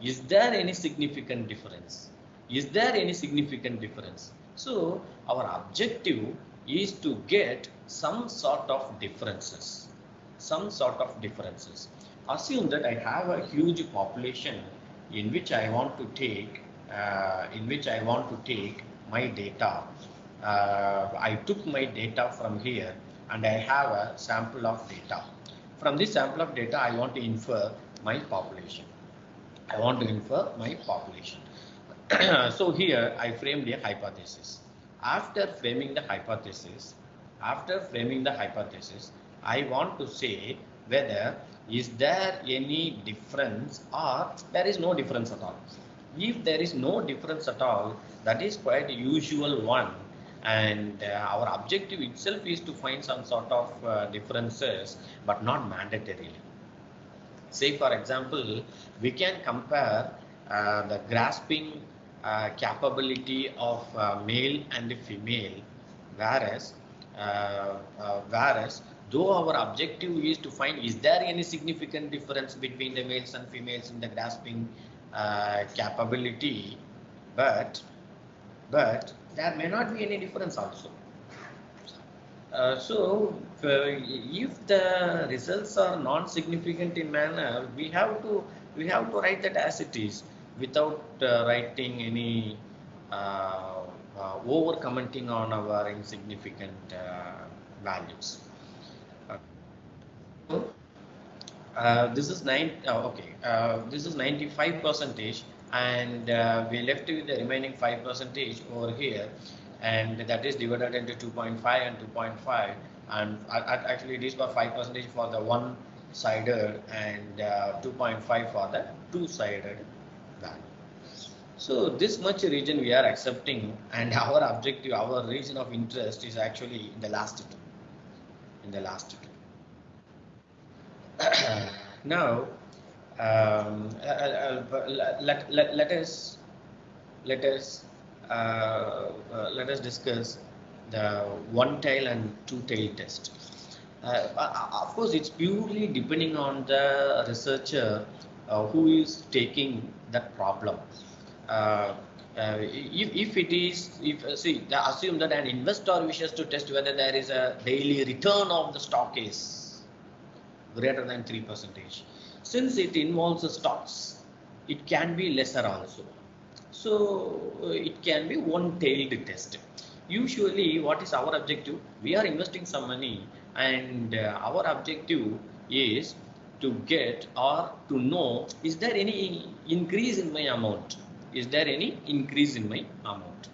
Is there any significant difference? Is there any significant difference? So our objective is to get some sort of differences. Some sort of differences. Assume that I have a huge population in which I want to take my data. I took my data from here and I have a sample of data. From this sample of data, I want to infer my population. So here I framed a hypothesis. After framing the hypothesis, I want to say whether is there any difference or there is no difference at all. If there is no difference at all, that is quite a usual one. And our objective itself is to find some sort of differences, but not mandatorily. Say for example, we can compare the grasping capability of male and female, whereas though our objective is to find is there any significant difference between the males and females in the grasping capability, but there may not be any difference also. If the results are non-significant in manner, we have to write that as it is without writing any over commenting on our insignificant values. This is this is 95 percentage, and we left with the remaining 5 percentage over here, and that is divided into 2.5 and 2.5, and actually it is for 5 percentage for the one sided and 2.5 for the two-sided value. So this much region we are accepting, and our objective, our region of interest is actually in the last two. Now, let us discuss the one-tail and two-tail test. Of course, it's purely depending on the researcher who is taking that problem. Assume that an investor wishes to test whether there is a daily return of the stock is greater than 3%. Since it involves stocks, it can be lesser also. So it can be one-tailed test. Usually, what is our objective? We are investing some money, and our objective is to get or to know, is there any increase in my amount? Is there any increase in my amount?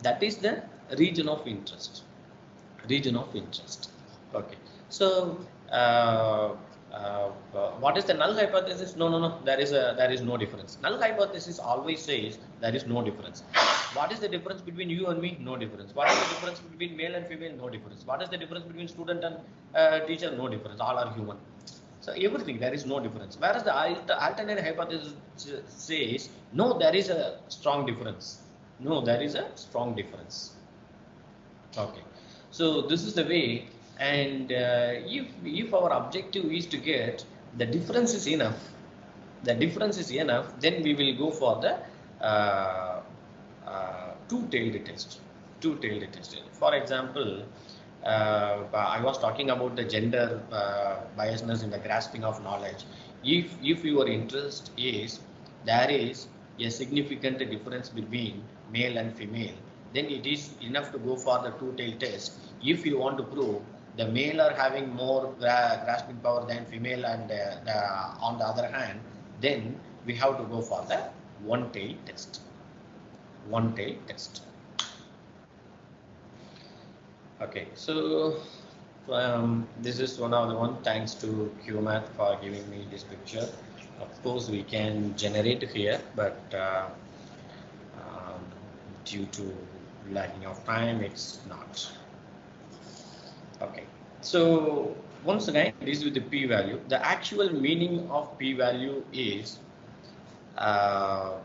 That is the region of interest. Okay. So what is the null hypothesis? No. There is no difference. Null hypothesis always says there is no difference. What is the difference between you and me? No difference. What is the difference between male and female? No difference. What is the difference between student and teacher? No difference. All are human. So everything, there is no difference. Whereas the alternate hypothesis says no, there is a strong difference. Okay. So this is the way. And if our objective is to get the difference is enough, then we will go for the two-tailed test. For example, I was talking about the gender biasness in the grasping of knowledge. If your interest is there is a significant difference between male and female, then it is enough to go for the two-tailed test. If you want to prove the male are having more grasping power than female, and on the other hand, then we have to go for the one-tailed test. Okay, so this is one of the one. Thanks to QMath for giving me this picture. Of course, we can generate here, but due to lacking of time, it's not. Okay, so once again, this is the p-value. The actual meaning of p-value is the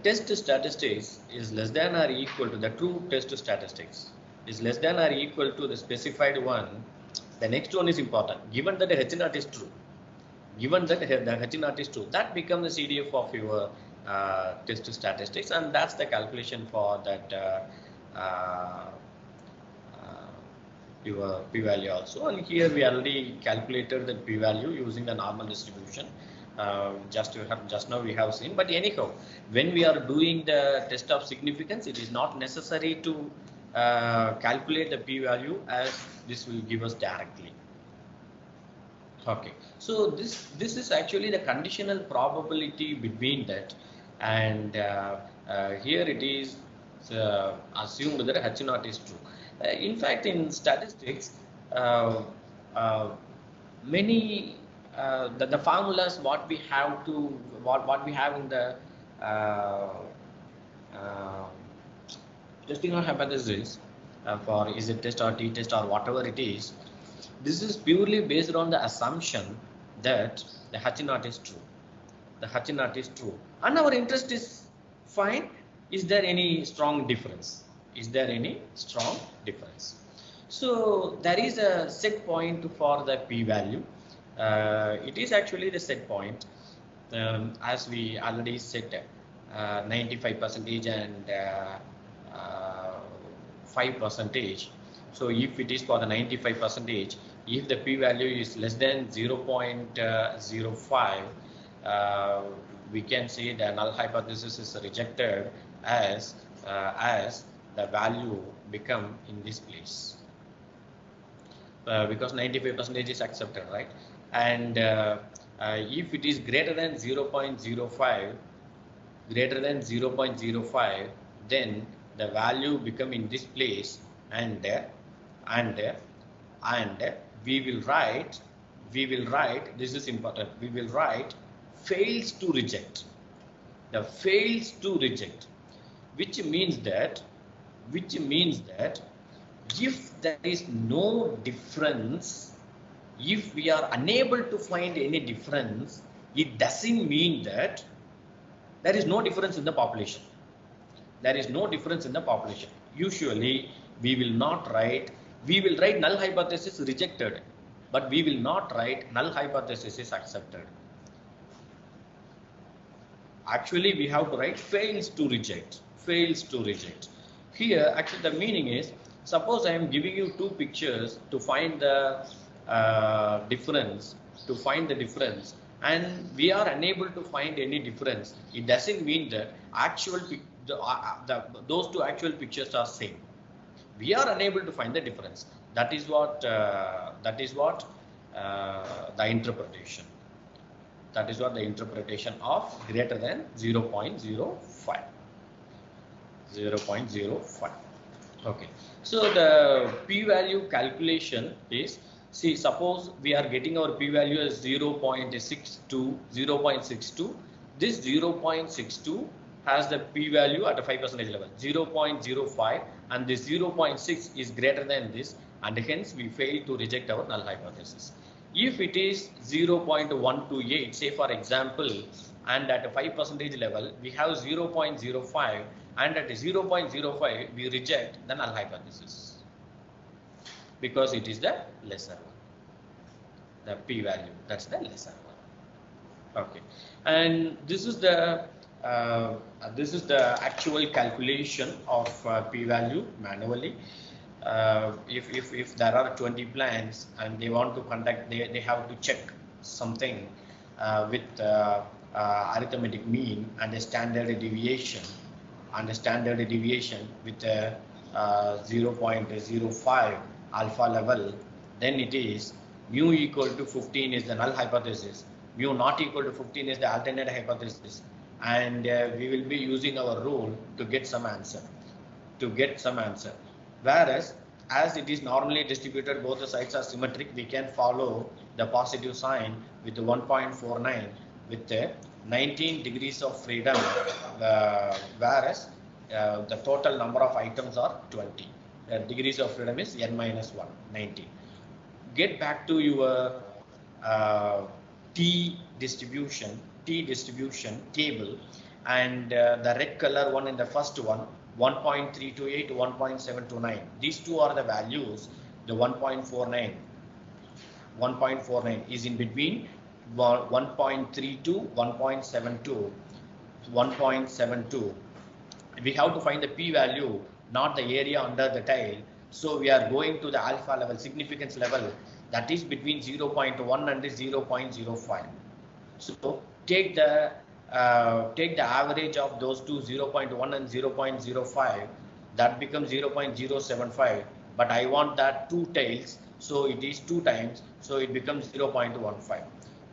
test statistics is less than or equal to the true test statistics is less than or equal to the specified one. The next one is important. Given that the H0 is true, that becomes the CDF of your test statistics, and that's the calculation for that your p-value also. And here we already calculated the p-value using the normal distribution. Just now we have seen. But anyhow, when we are doing the test of significance, it is not necessary to calculate the p-value, as this will give us directly. Okay, so this is actually the conditional probability between that, and here it is assumed that H0 is true. In fact, in statistics, many the formulas what we have in the testing of hypothesis for is it test or t-test or whatever it is, This is purely based on the assumption that the H naught is true. The H naught is true, and our interest is fine. Is there any strong difference? Is there any strong difference? So there is a set point for the p-value. It is actually the set point, as we already set 95% and 5%. So if it is for the 95%, if the p-value is less than 0.05, we can say the null hypothesis is rejected as the value become in this place, because 95% is accepted, right? And if it is greater than 0.05, then the value become in this place, and we will write, this is important, we will write fails to reject, the fails to reject, which means that if there is no difference, if we are unable to find any difference, it doesn't mean that there is no difference in the population. There is no difference in the population. Usually we will not write, we will write null hypothesis rejected, but we will not write null hypothesis is accepted. Actually we have to write fails to reject, fails to reject. Here actually the meaning is, suppose I am giving you two pictures to find the difference, and we are unable to find any difference. It doesn't mean that those two actual pictures are same. We are unable to find the difference. That is what the interpretation. That is what the interpretation of greater than 0.05. 0.05. Okay. So the p-value calculation is, see, suppose we are getting our p-value as 0.62. This 0.62 has the p-value at a 5% level, 0.05, and this 0.6 is greater than this, and hence we fail to reject our null hypothesis. If it is 0.128, say for example, and at a 5% level we have 0.05, and at 0.05 we reject the null hypothesis because it is the lesser one, the p-value, that's the lesser one. Okay, and this is the actual calculation of p-value manually. If there are 20 plans and they want to conduct, they have to check something with arithmetic mean and a standard deviation, with a 0.05 alpha level, then it is mu equal to 15 is the null hypothesis, mu not equal to 15 is the alternate hypothesis, and we will be using our rule to get some answer. Whereas as it is normally distributed, both the sides are symmetric, we can follow the positive sign with the 1.49 with the 19 degrees of freedom, whereas the total number of items are 20. Degrees of freedom is n minus 1, 19. Get back to your T distribution table, and the red color one in the first one, 1.328, 1.729. These two are the values. The 1.49 is in between 1.32, 1.72, 1.72. We have to find the p-value, not the area under the tile. So we are going to the alpha level, significance level, that is between 0.1 and 0.05. So take the average of those two, 0.1 and 0.05, that becomes 0.075, but I want that two tails, so it is 2 times, so it becomes 0.15.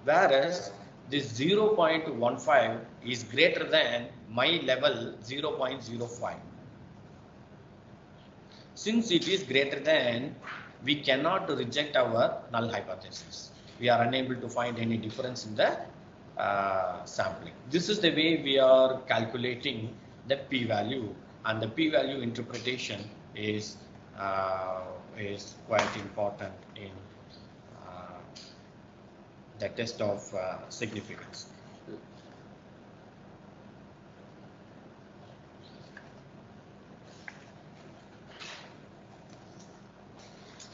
Whereas this 0.15 is greater than my level 0.05. Since it is greater than, we cannot reject our null hypothesis. We are unable to find any difference in the sampling. This is the way we are calculating the p-value, and the p-value interpretation is quite important in the test of significance.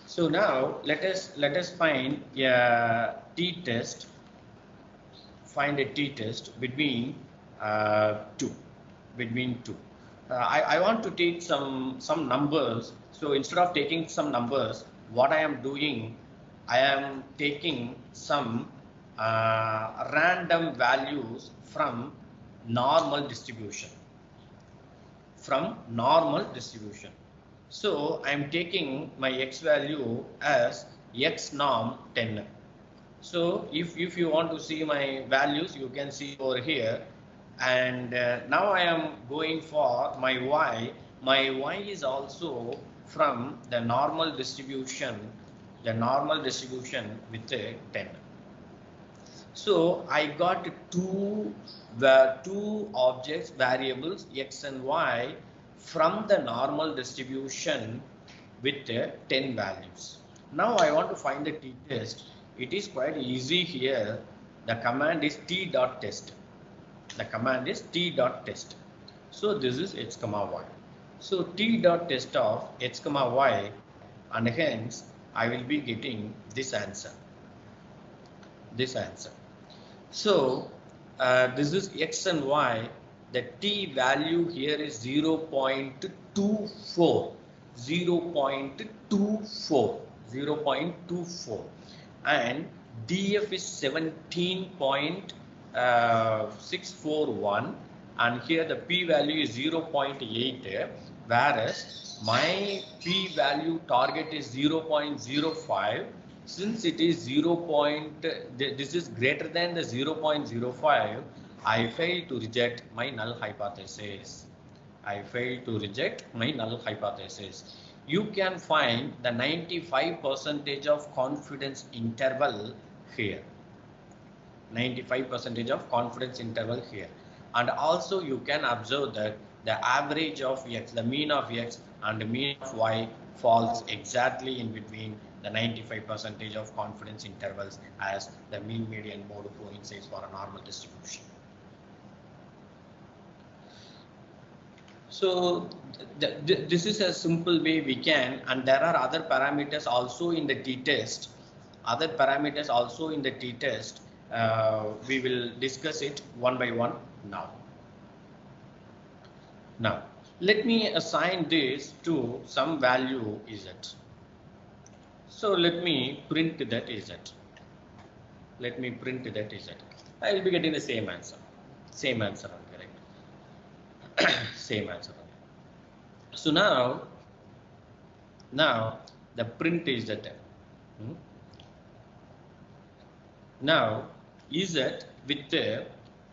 So now let us find a t-test. Find a t-test between two. I want to take some numbers. So instead of taking some numbers, what I am doing, I am taking some random values from normal distribution. So I am taking my x value as x norm 10. So if you want to see my values, you can see over here. And now I am going for my y. My y is also from the normal distribution with 10. So I got two objects, variables x and y, from the normal distribution with 10 values. Now I want to find the t-test. It is quite easy here. The command is t.test. So this is x comma y. So t.test of x comma y, and hence I will be getting this answer. So this is x and y. The t value here is 0.24. And df is 17.641, and here the p value is 0.8, whereas my p value target is 0.05. Since it is this is greater than the 0.05, I fail to reject my null hypothesis. You can find the 95% of confidence interval here. 95% of confidence interval here. And also you can observe that the average of x, the mean of x and the mean of y falls exactly in between the 95% of confidence intervals, as the mean, median, mode coincides for a normal distribution. So this is a simple way we can, and there are other parameters also in the t-test. We will discuss it one by one now. Now let me assign this to some value z. So let me print that z. I will be getting the same answer. Correct. Same answer. So now the print is that. Now z with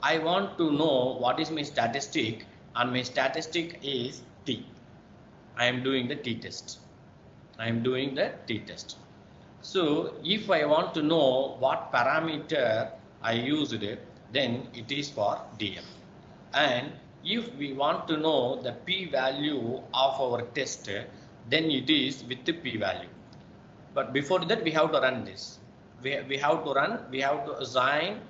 I want to know what is my statistic, and my statistic is t. I am doing the t-test. So if I want to know what parameter I used, then it is for df. And if we want to know the p-value of our test, then it is with the p-value. But before that, we have to run this. We have to assign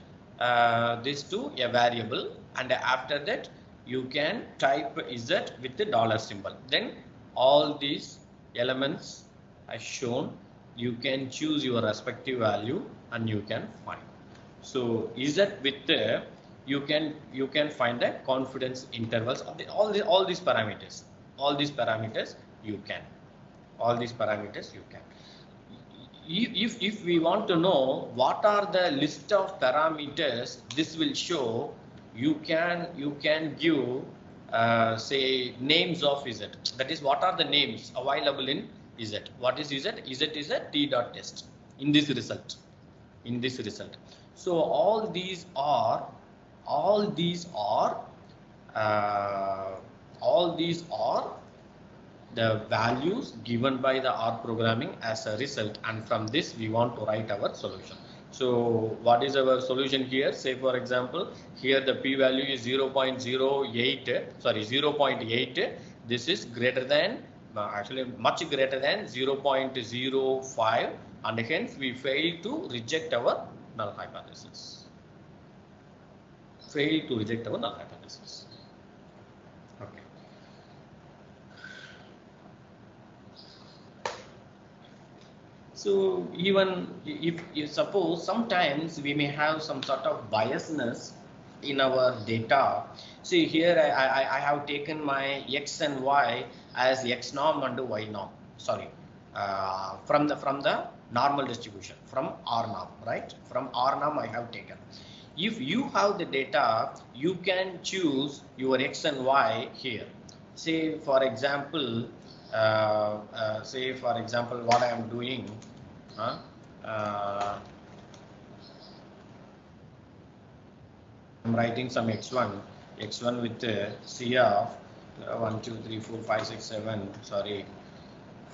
this to a variable, and after that you can type z with the dollar symbol. Then all these elements as shown, you can choose your respective value and you can find. So z with the you can find the confidence intervals of all these parameters. You can. If we want to know what are the list of parameters, this will show. You can give say names of z. That is, what are the names available in z. What is z? Z is a t.test in this result. So all these are the values given by the R programming as a result, and from this we want to write our solution. So what is our solution here? Say for example, here the p value is 0.8. This is greater than, actually much greater than 0.05, and hence we fail to reject our null hypothesis. Failed to reject our null hypothesis. Okay. So even if you suppose sometimes we may have some sort of biasness in our data. See here I have taken my x and y as x norm and y norm. Sorry, from the normal distribution from R norm, right? From R norm I have taken. If you have the data, you can choose your x and y here. Say for example, what I am doing. I'm writing some x1 with C of 1, 2, 3, 4, 5, 6, 7, sorry,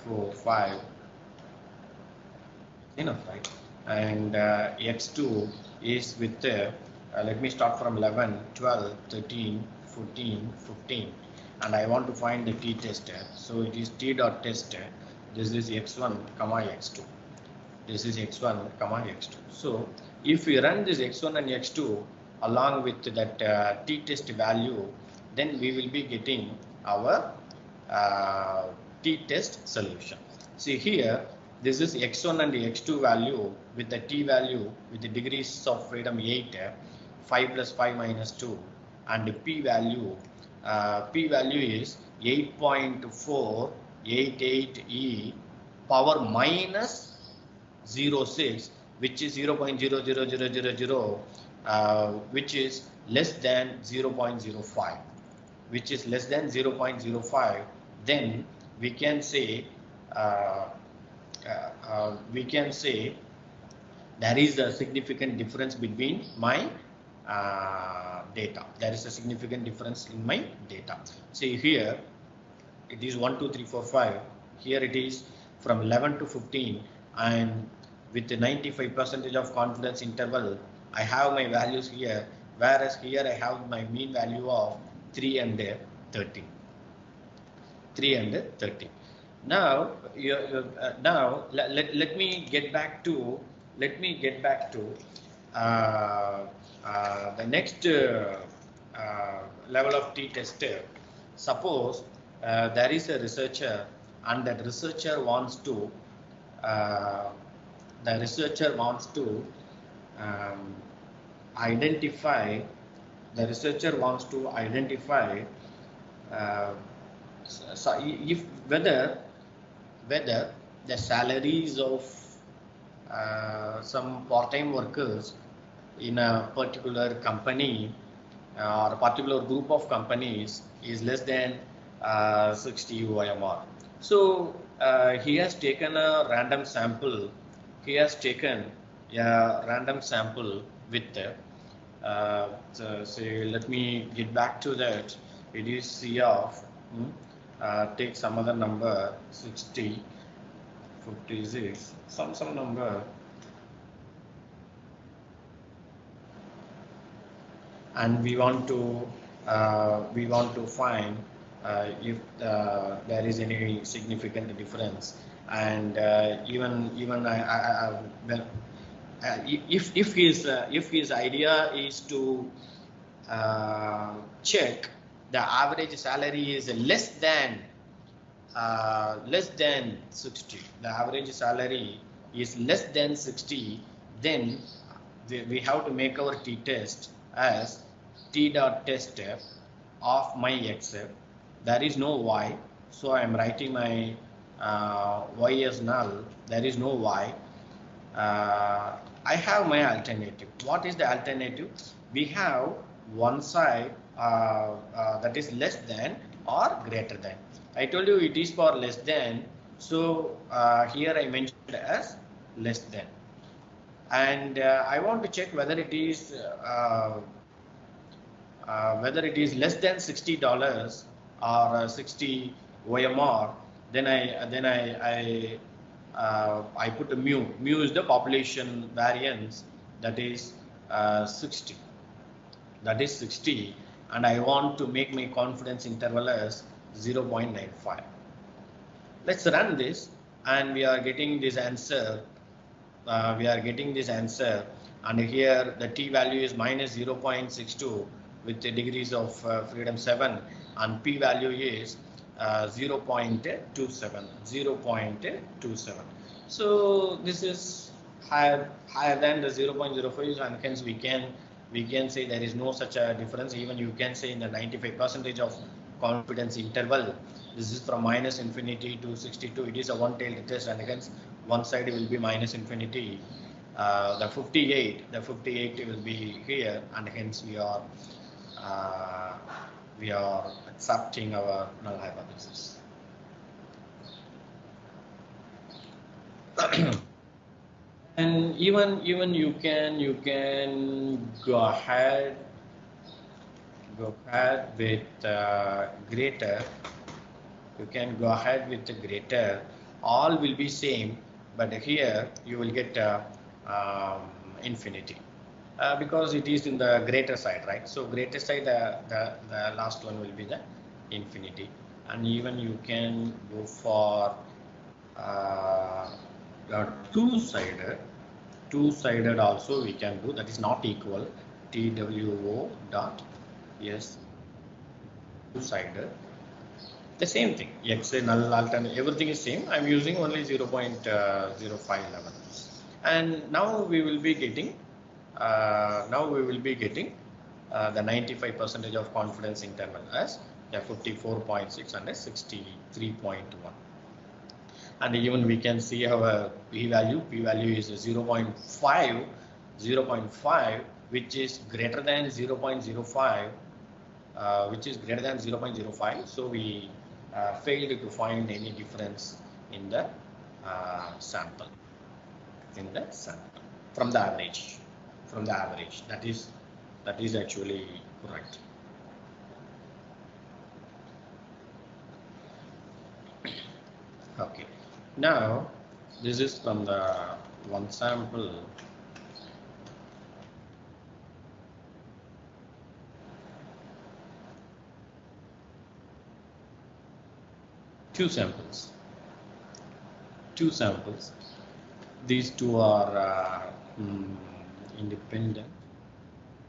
4, 5, enough, right? And x2 is with, let me start from 11, 12, 13, 14, 15, and I want to find the t-test. So it is t dot test. This is x1, comma x2. This is x1, comma x2. So if we run this x1 and x2 along with that t-test value, then we will be getting our t-test solution. See here, this is x1 and x2 value with the t value with the degrees of freedom 8, 5 plus 5 minus 2, and the p value is 8.488 power minus 06, which is 0.00000, which is less than 0.05, which is less than 0.05, then we can say there is a significant difference between my data. There is a significant difference in my data. See here, it is 1, 2, 3, 4, 5. Here it is from 11 to 15, and with the 95% of confidence interval, I have my values here, whereas here I have my mean value of 3 and 13. 3 and 13. Now, let me get back to the next level of t-test. Suppose there is a researcher, and that researcher wants to identify. The researcher wants to identify so if whether the salaries of some part-time workers in a particular company or a particular group of companies is less than 60 OMR. So he has taken a random sample. He has taken a random sample with say, let me get back to that. It is C of take some other number, 60, 56, some number, and we want to find if there is any significant difference, and if his idea is to check the average salary is less than 60, the average salary is less than 60, then we have to make our t-test as t dot test of my x. There is no y, so I am writing my y as null. There is no y. I have my alternative. What is the alternative? We have one side that is less than or greater than. I told you it is for less than, so here I mentioned as less than, and I want to check whether it is less than $60 or 60 OMR. Then I put a mu. Mu is the population variance, that is 60. That is 60, and I want to make my confidence interval as 0.95. Let's run this, and we are getting this answer. and here the t value is minus 0.62 with the degrees of freedom 7, and p value is 0.27. So this is higher than the 0.05, and hence we can say there is no such a difference. Even you can say in the 95% of confidence interval, this is from minus infinity to 62. It is a one-tailed test, and hence one side will be minus infinity. The 58 will be here, and hence we are accepting our null hypothesis. And even you can go ahead with greater. You can go ahead with the greater. All will be same, but here you will get infinity because it is in the greater side, right? So greater side, the last one will be the infinity. And even you can go for two-sided also we can do. That is not equal. TWO dot yes, two-sided. The same thing. X null alternate, everything is same. I'm using only 0.0511, and now we will be getting the 95% of confidence interval as the 54.6 and a 63.1. And even we can see our p value is 0.5, which is greater than 0.05, so we failed to find any difference in the sample from the average. That is actually correct. Okay, now this is from the one sample. Two samples. These two are independent.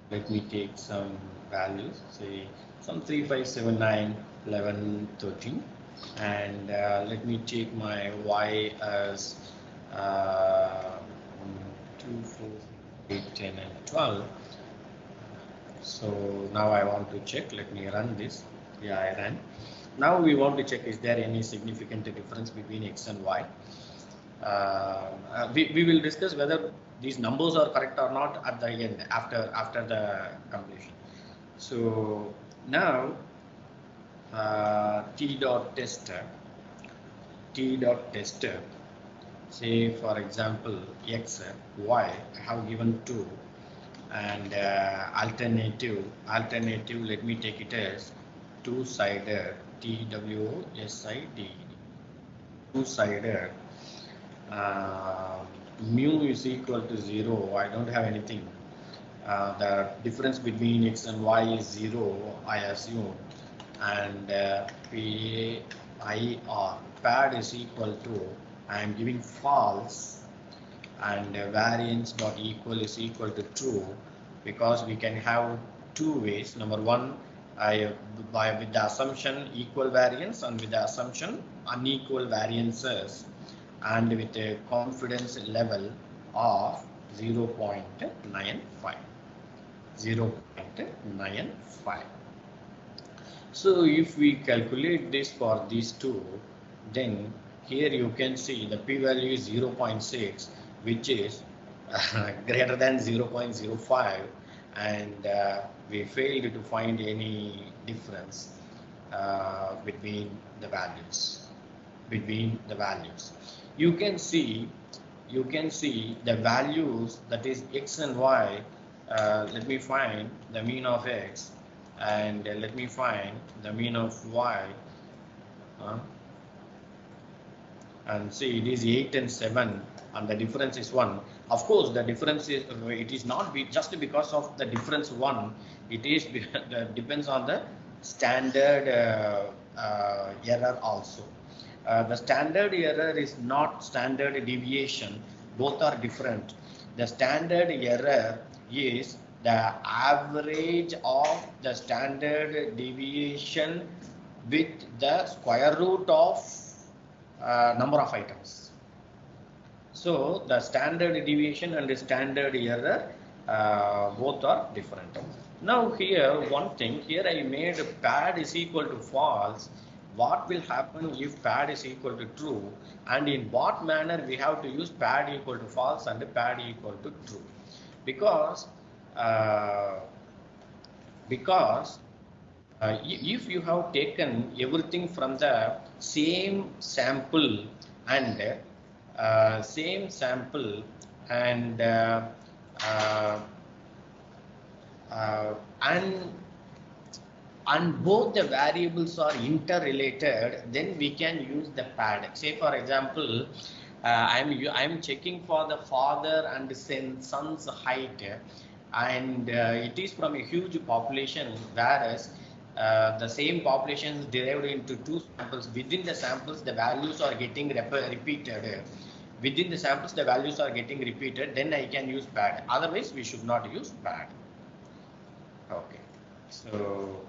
Let me take some values, say some 3, 5, 7, 9, 11, 13, and let me take my y as 2, 4, 8, 10, and 12. So now I want to check. Let me run this. Yeah, I ran. Now we want to check, is there any significant difference between x and y? We will discuss whether these numbers are correct or not at the end, after the completion. So now t dot tester, say for example x, y, I have given 2, and alternative, let me take it as two-sided, TWSID, two-sided. Mu is equal to 0. I don't have anything. The difference between x and y is 0, I assume, and PAIR, pad is equal to, I am giving false, and variance dot equal is equal to true, because we can have two ways. Number one, with the assumption equal variance, and with the assumption unequal variances, and with a confidence level of 0.95. So if we calculate this for these two, then here you can see the p-value is 0.6, which is greater than 0.05, and we failed to find any difference between the values. You can see the values, that is x and y. Let me find the mean of x, and let me find the mean of y. And see, it is 8 and 7, and the difference is 1. Of course, the difference is, it is not just because of the difference 1. It is depends on the standard error also. The standard error is not standard deviation. Both are different. The standard error is the average of the standard deviation with the square root of number of items. So the standard deviation and the standard error both are different. Now here one thing, here I made pad is equal to false. What will happen if pad is equal to true, and in what manner we have to use pad equal to false and pad equal to true? Because uh, because if you have taken everything from the same sample and and uh, uh, and both the variables are interrelated, then we can use the pad. Say for example, I'm checking for the father and son's height, and it is from a huge population, whereas the same population is derived into two samples. Within the samples, the values are getting repeated. Within the samples, the values are getting repeated. Then I can use pad. Otherwise, we should not use pad. Okay. So.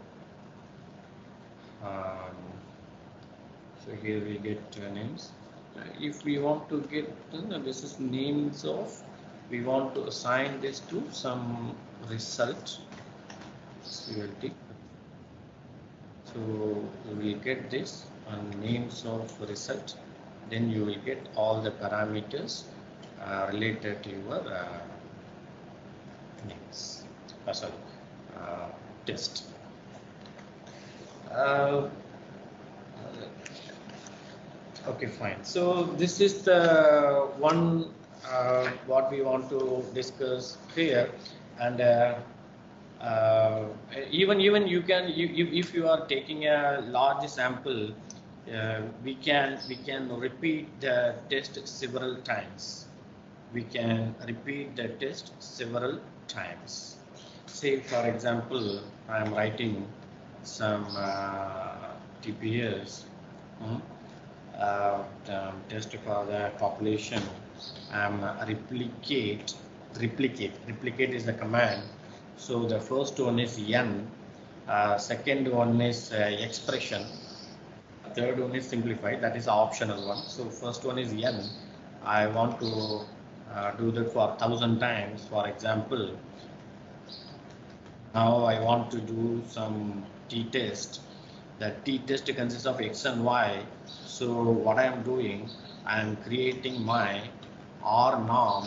So here we get names. If we want to get this is names of, we want to assign this to some result. CLT. So you will get this and names of result. Then you will get all the parameters related to your names. Sorry, test. Okay, fine. So this is the one what we want to discuss here, and even you can if you are taking a large sample, we can repeat the test several times. We can repeat the test several times. Say for example, I am writing some TPS. Test for the population. Replicate is the command. So the first one is n, second one is expression, third one is simplified, that is optional one. So first one is n. I want to do that for 1000 times, for example. Now I want to do some t-test. The t-test consists of x and y. So what I am doing, I am creating my R norm.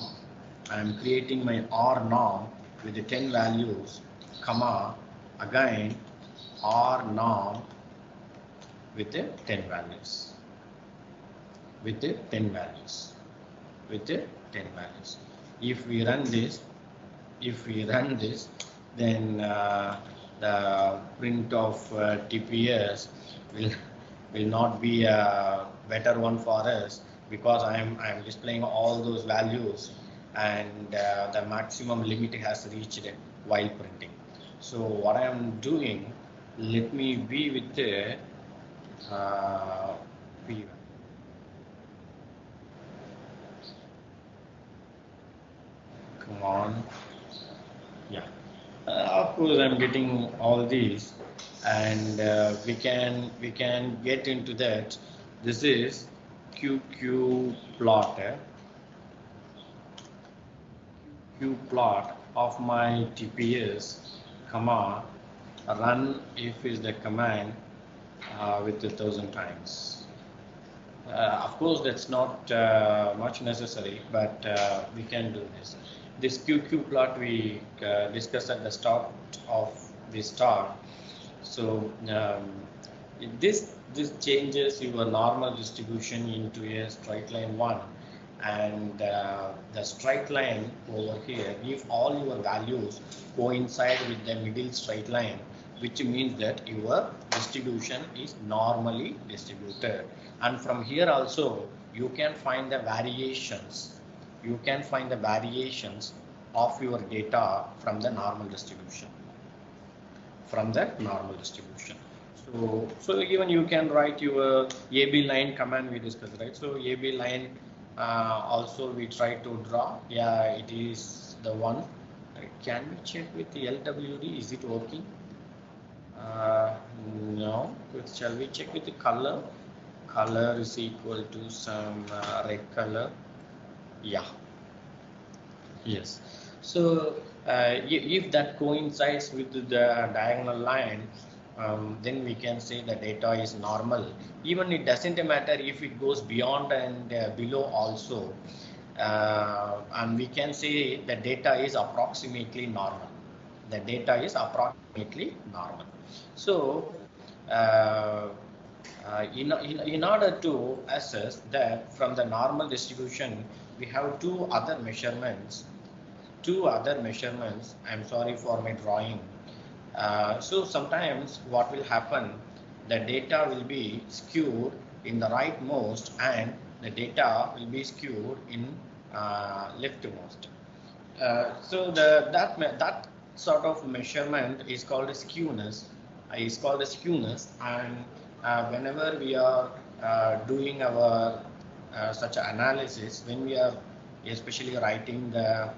I am creating my R norm with the 10 values, comma, again R norm with the 10 values. With the 10 values. With the 10 values. If we run this, then the print of TPS will not be a better one for us, because I am displaying all those values, and the maximum limit has reached while printing. So what I am doing, let me be with the P1. Come on. Yeah. Of course, I'm getting all these, and we can get into that. This is QQ plot. Q plot of my TPS, comma, run if is the command with 1000 times. Of course, that's not much necessary, but we can do this. This QQ plot we discussed at the start of this talk. So this changes your normal distribution into a straight line one, and the straight line over here, if all your values coincide with the middle straight line, which means that your distribution is normally distributed. And from here also you can find the variations. You can find the variations of your data from the normal distribution. So even you can write your AB line command we discussed, right? So AB line Also we try to draw. Yeah, it is the one. Can we check with the LWD? Is it working? No. Shall we check with the color? Color is equal to some red color. Yeah. Yes. So if that coincides with the diagonal line, then we can say the data is normal. Even it doesn't matter if it goes beyond and below also. And we can say the data is approximately normal. The data is approximately normal. So in order to assess that from the normal distribution, we have two other measurements. I'm sorry for my drawing. So sometimes what will happen, the data will be skewed in the rightmost and the data will be skewed in leftmost. So that sort of measurement is called a skewness. And whenever we are doing our such analysis, when we are especially writing the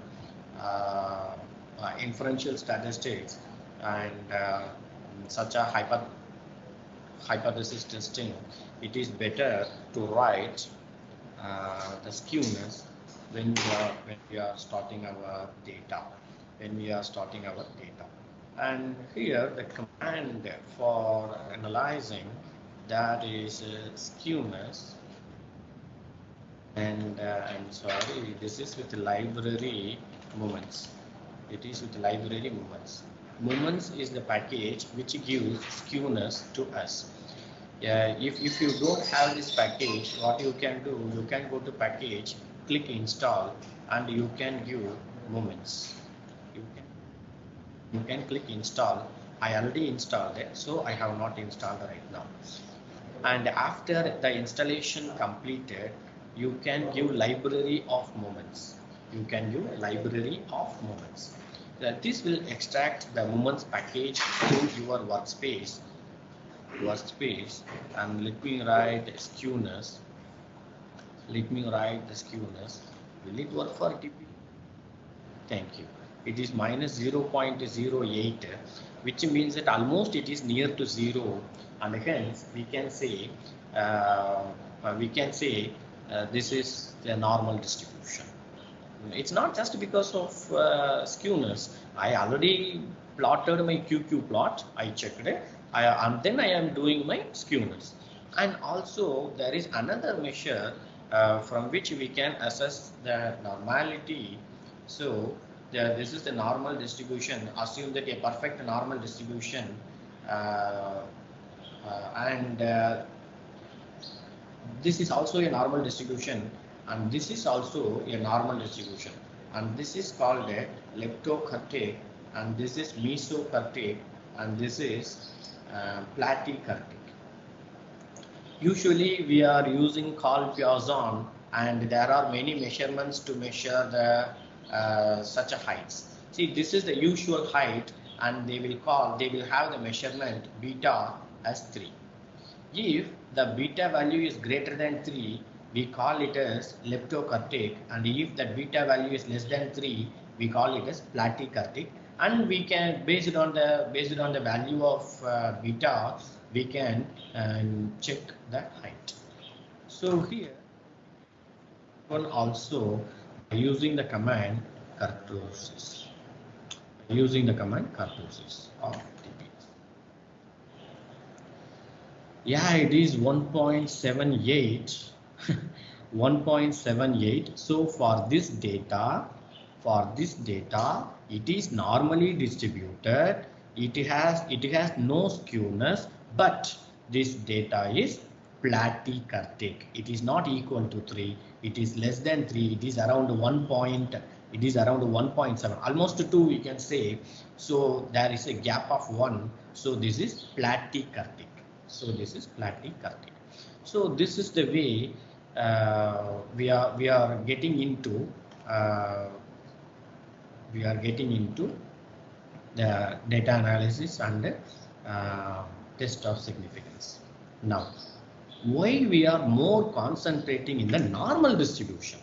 inferential statistics and such a hypothesis testing, it is better to write the skewness when we are starting our data. And here the command for analyzing that is skewness. And I'm sorry, this is with library moments. It is with library moments. Moments is the package which gives skewness to us. If you don't have this package, what you can do, you can go to package, click install, and you can give moments. You can click install. I already installed it, so I have not installed right now. And after the installation completed, you can give library of moments. This will extract the moments package to your workspace. And let me write the skewness. Will it work for TP? Thank you. It is minus 0.08, which means that almost it is near to 0, and hence we can say this is the normal distribution. It's not just because of skewness. I already plotted my QQ plot. I checked it, and then I am doing my skewness. And also there is another measure from which we can assess the normality. So this is the normal distribution. Assume that a perfect normal distribution and this is also a normal distribution, and this is also a normal distribution, and this is called a leptokurtic, and this is mesokurtic, and this is platykurtic. Usually we are using Carl-Piazon, and there are many measurements to measure the such a heights. See, this is the usual height, and they will have the measurement beta as 3. If the beta value is greater than 3, we call it as leptokurtic, and if the beta value is less than 3, we call it as platykurtic. And we can, based on the value of beta, we can check the height. So here one also using the command kurtosis of TP. Yeah, it is 1.78. 1.78. So for this data, it is normally distributed. It has no skewness, but this data is platykurtic. It is not equal to 3. It is less than 3. It is around 1.7, almost 2 we can say. So there is a gap of 1. So this is platykurtic. So this is the way we are getting into the data analysis and test of significance. Now Why we are more concentrating in the normal distribution?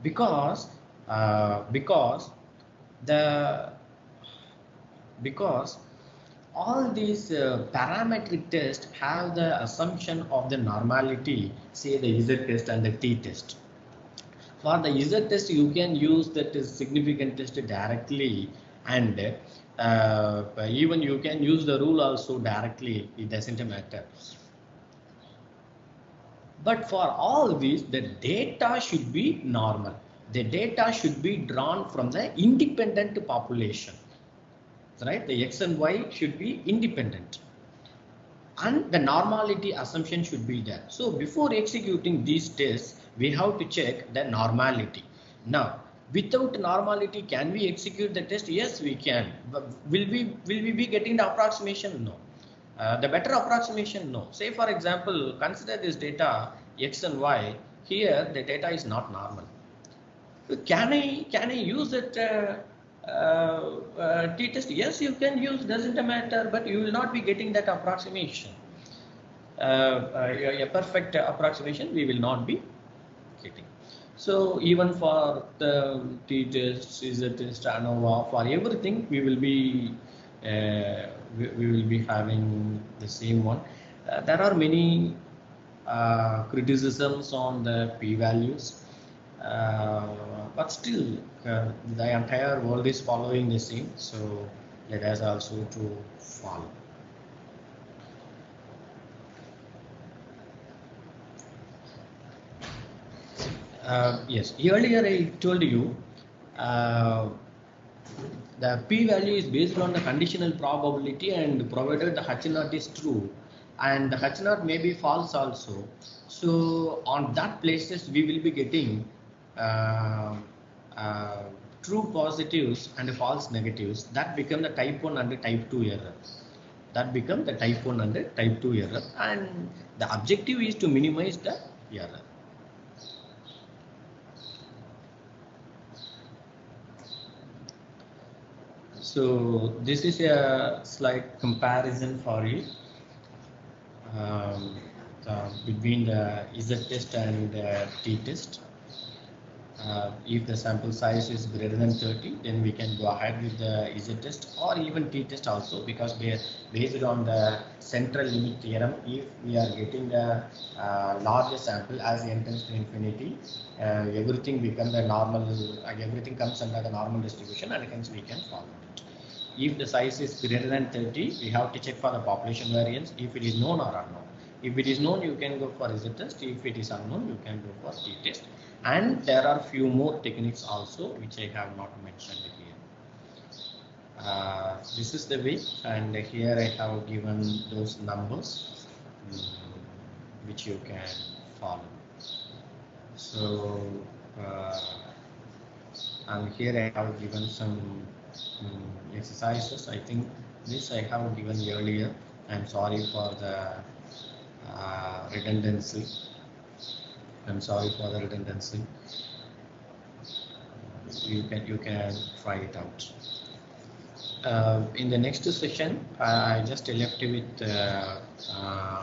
Because the because all these parametric tests have the assumption of the normality, say the Z test and the T test. For the Z test, you can use that significant test directly, and even you can use the rule also directly. It doesn't matter. But for all these, the data should be normal. The data should be drawn from the independent population, right? The X and Y should be independent, and the normality assumption should be there. So before executing these tests, we have to check the normality. Now, without normality, can we execute the test? Yes, we can. But will we be getting the approximation? No. The better approximation, no. Say for example, consider this data X and Y. Here the data is not normal. Can I use it t-test? Yes, you can use, doesn't matter, but you will not be getting that approximation. A perfect approximation we will not be getting. So even for the t-test, z-test, ANOVA, for everything we will be having the same one. There are many criticisms on the p-values, but still the entire world is following the same, so let us also to follow. Yes, earlier I told you the p-value is based on the conditional probability, and provided the H0 is true and the H0 may be false also. So on that places we will be getting true positives and false negatives. That become the type 1 and the type 2 error. That become the type 1 and the type 2 error, and the objective is to minimize the error. So this is a slight comparison for you between the Z test and the T test. If the sample size is greater than 30, then we can go ahead with the Z test or even T test also, because they are based on the central limit theorem. If we are getting the larger sample as n tends to infinity, everything becomes the normal, everything comes under the normal distribution, and hence we can follow it. If the size is greater than 30, we have to check for the population variance, if it is known or unknown. If it is known, you can go for Z test. If it is unknown, you can go for T test. And there are few more techniques also which I have not mentioned here. This is the way, and here I have given those numbers which you can follow. So and here I have given some exercises. I think this I have given earlier. I'm sorry for the redundancy. I'm sorry for the redundancy. You can try it out. In the next session, I just left you with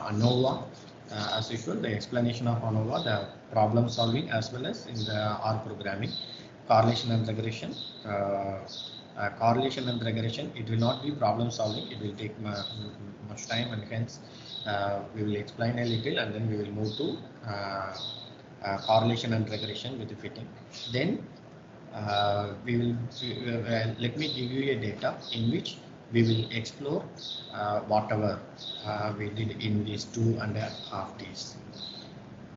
ANOVA. As usual, the explanation of ANOVA, the problem solving, as well as in the R programming, correlation and regression. Correlation and regression, it will not be problem solving. It will take much time, and hence we will explain a little, and then we will move to correlation and regression with the fitting. Then we will let me give you a data in which we will explore whatever we did in these 2.5 days.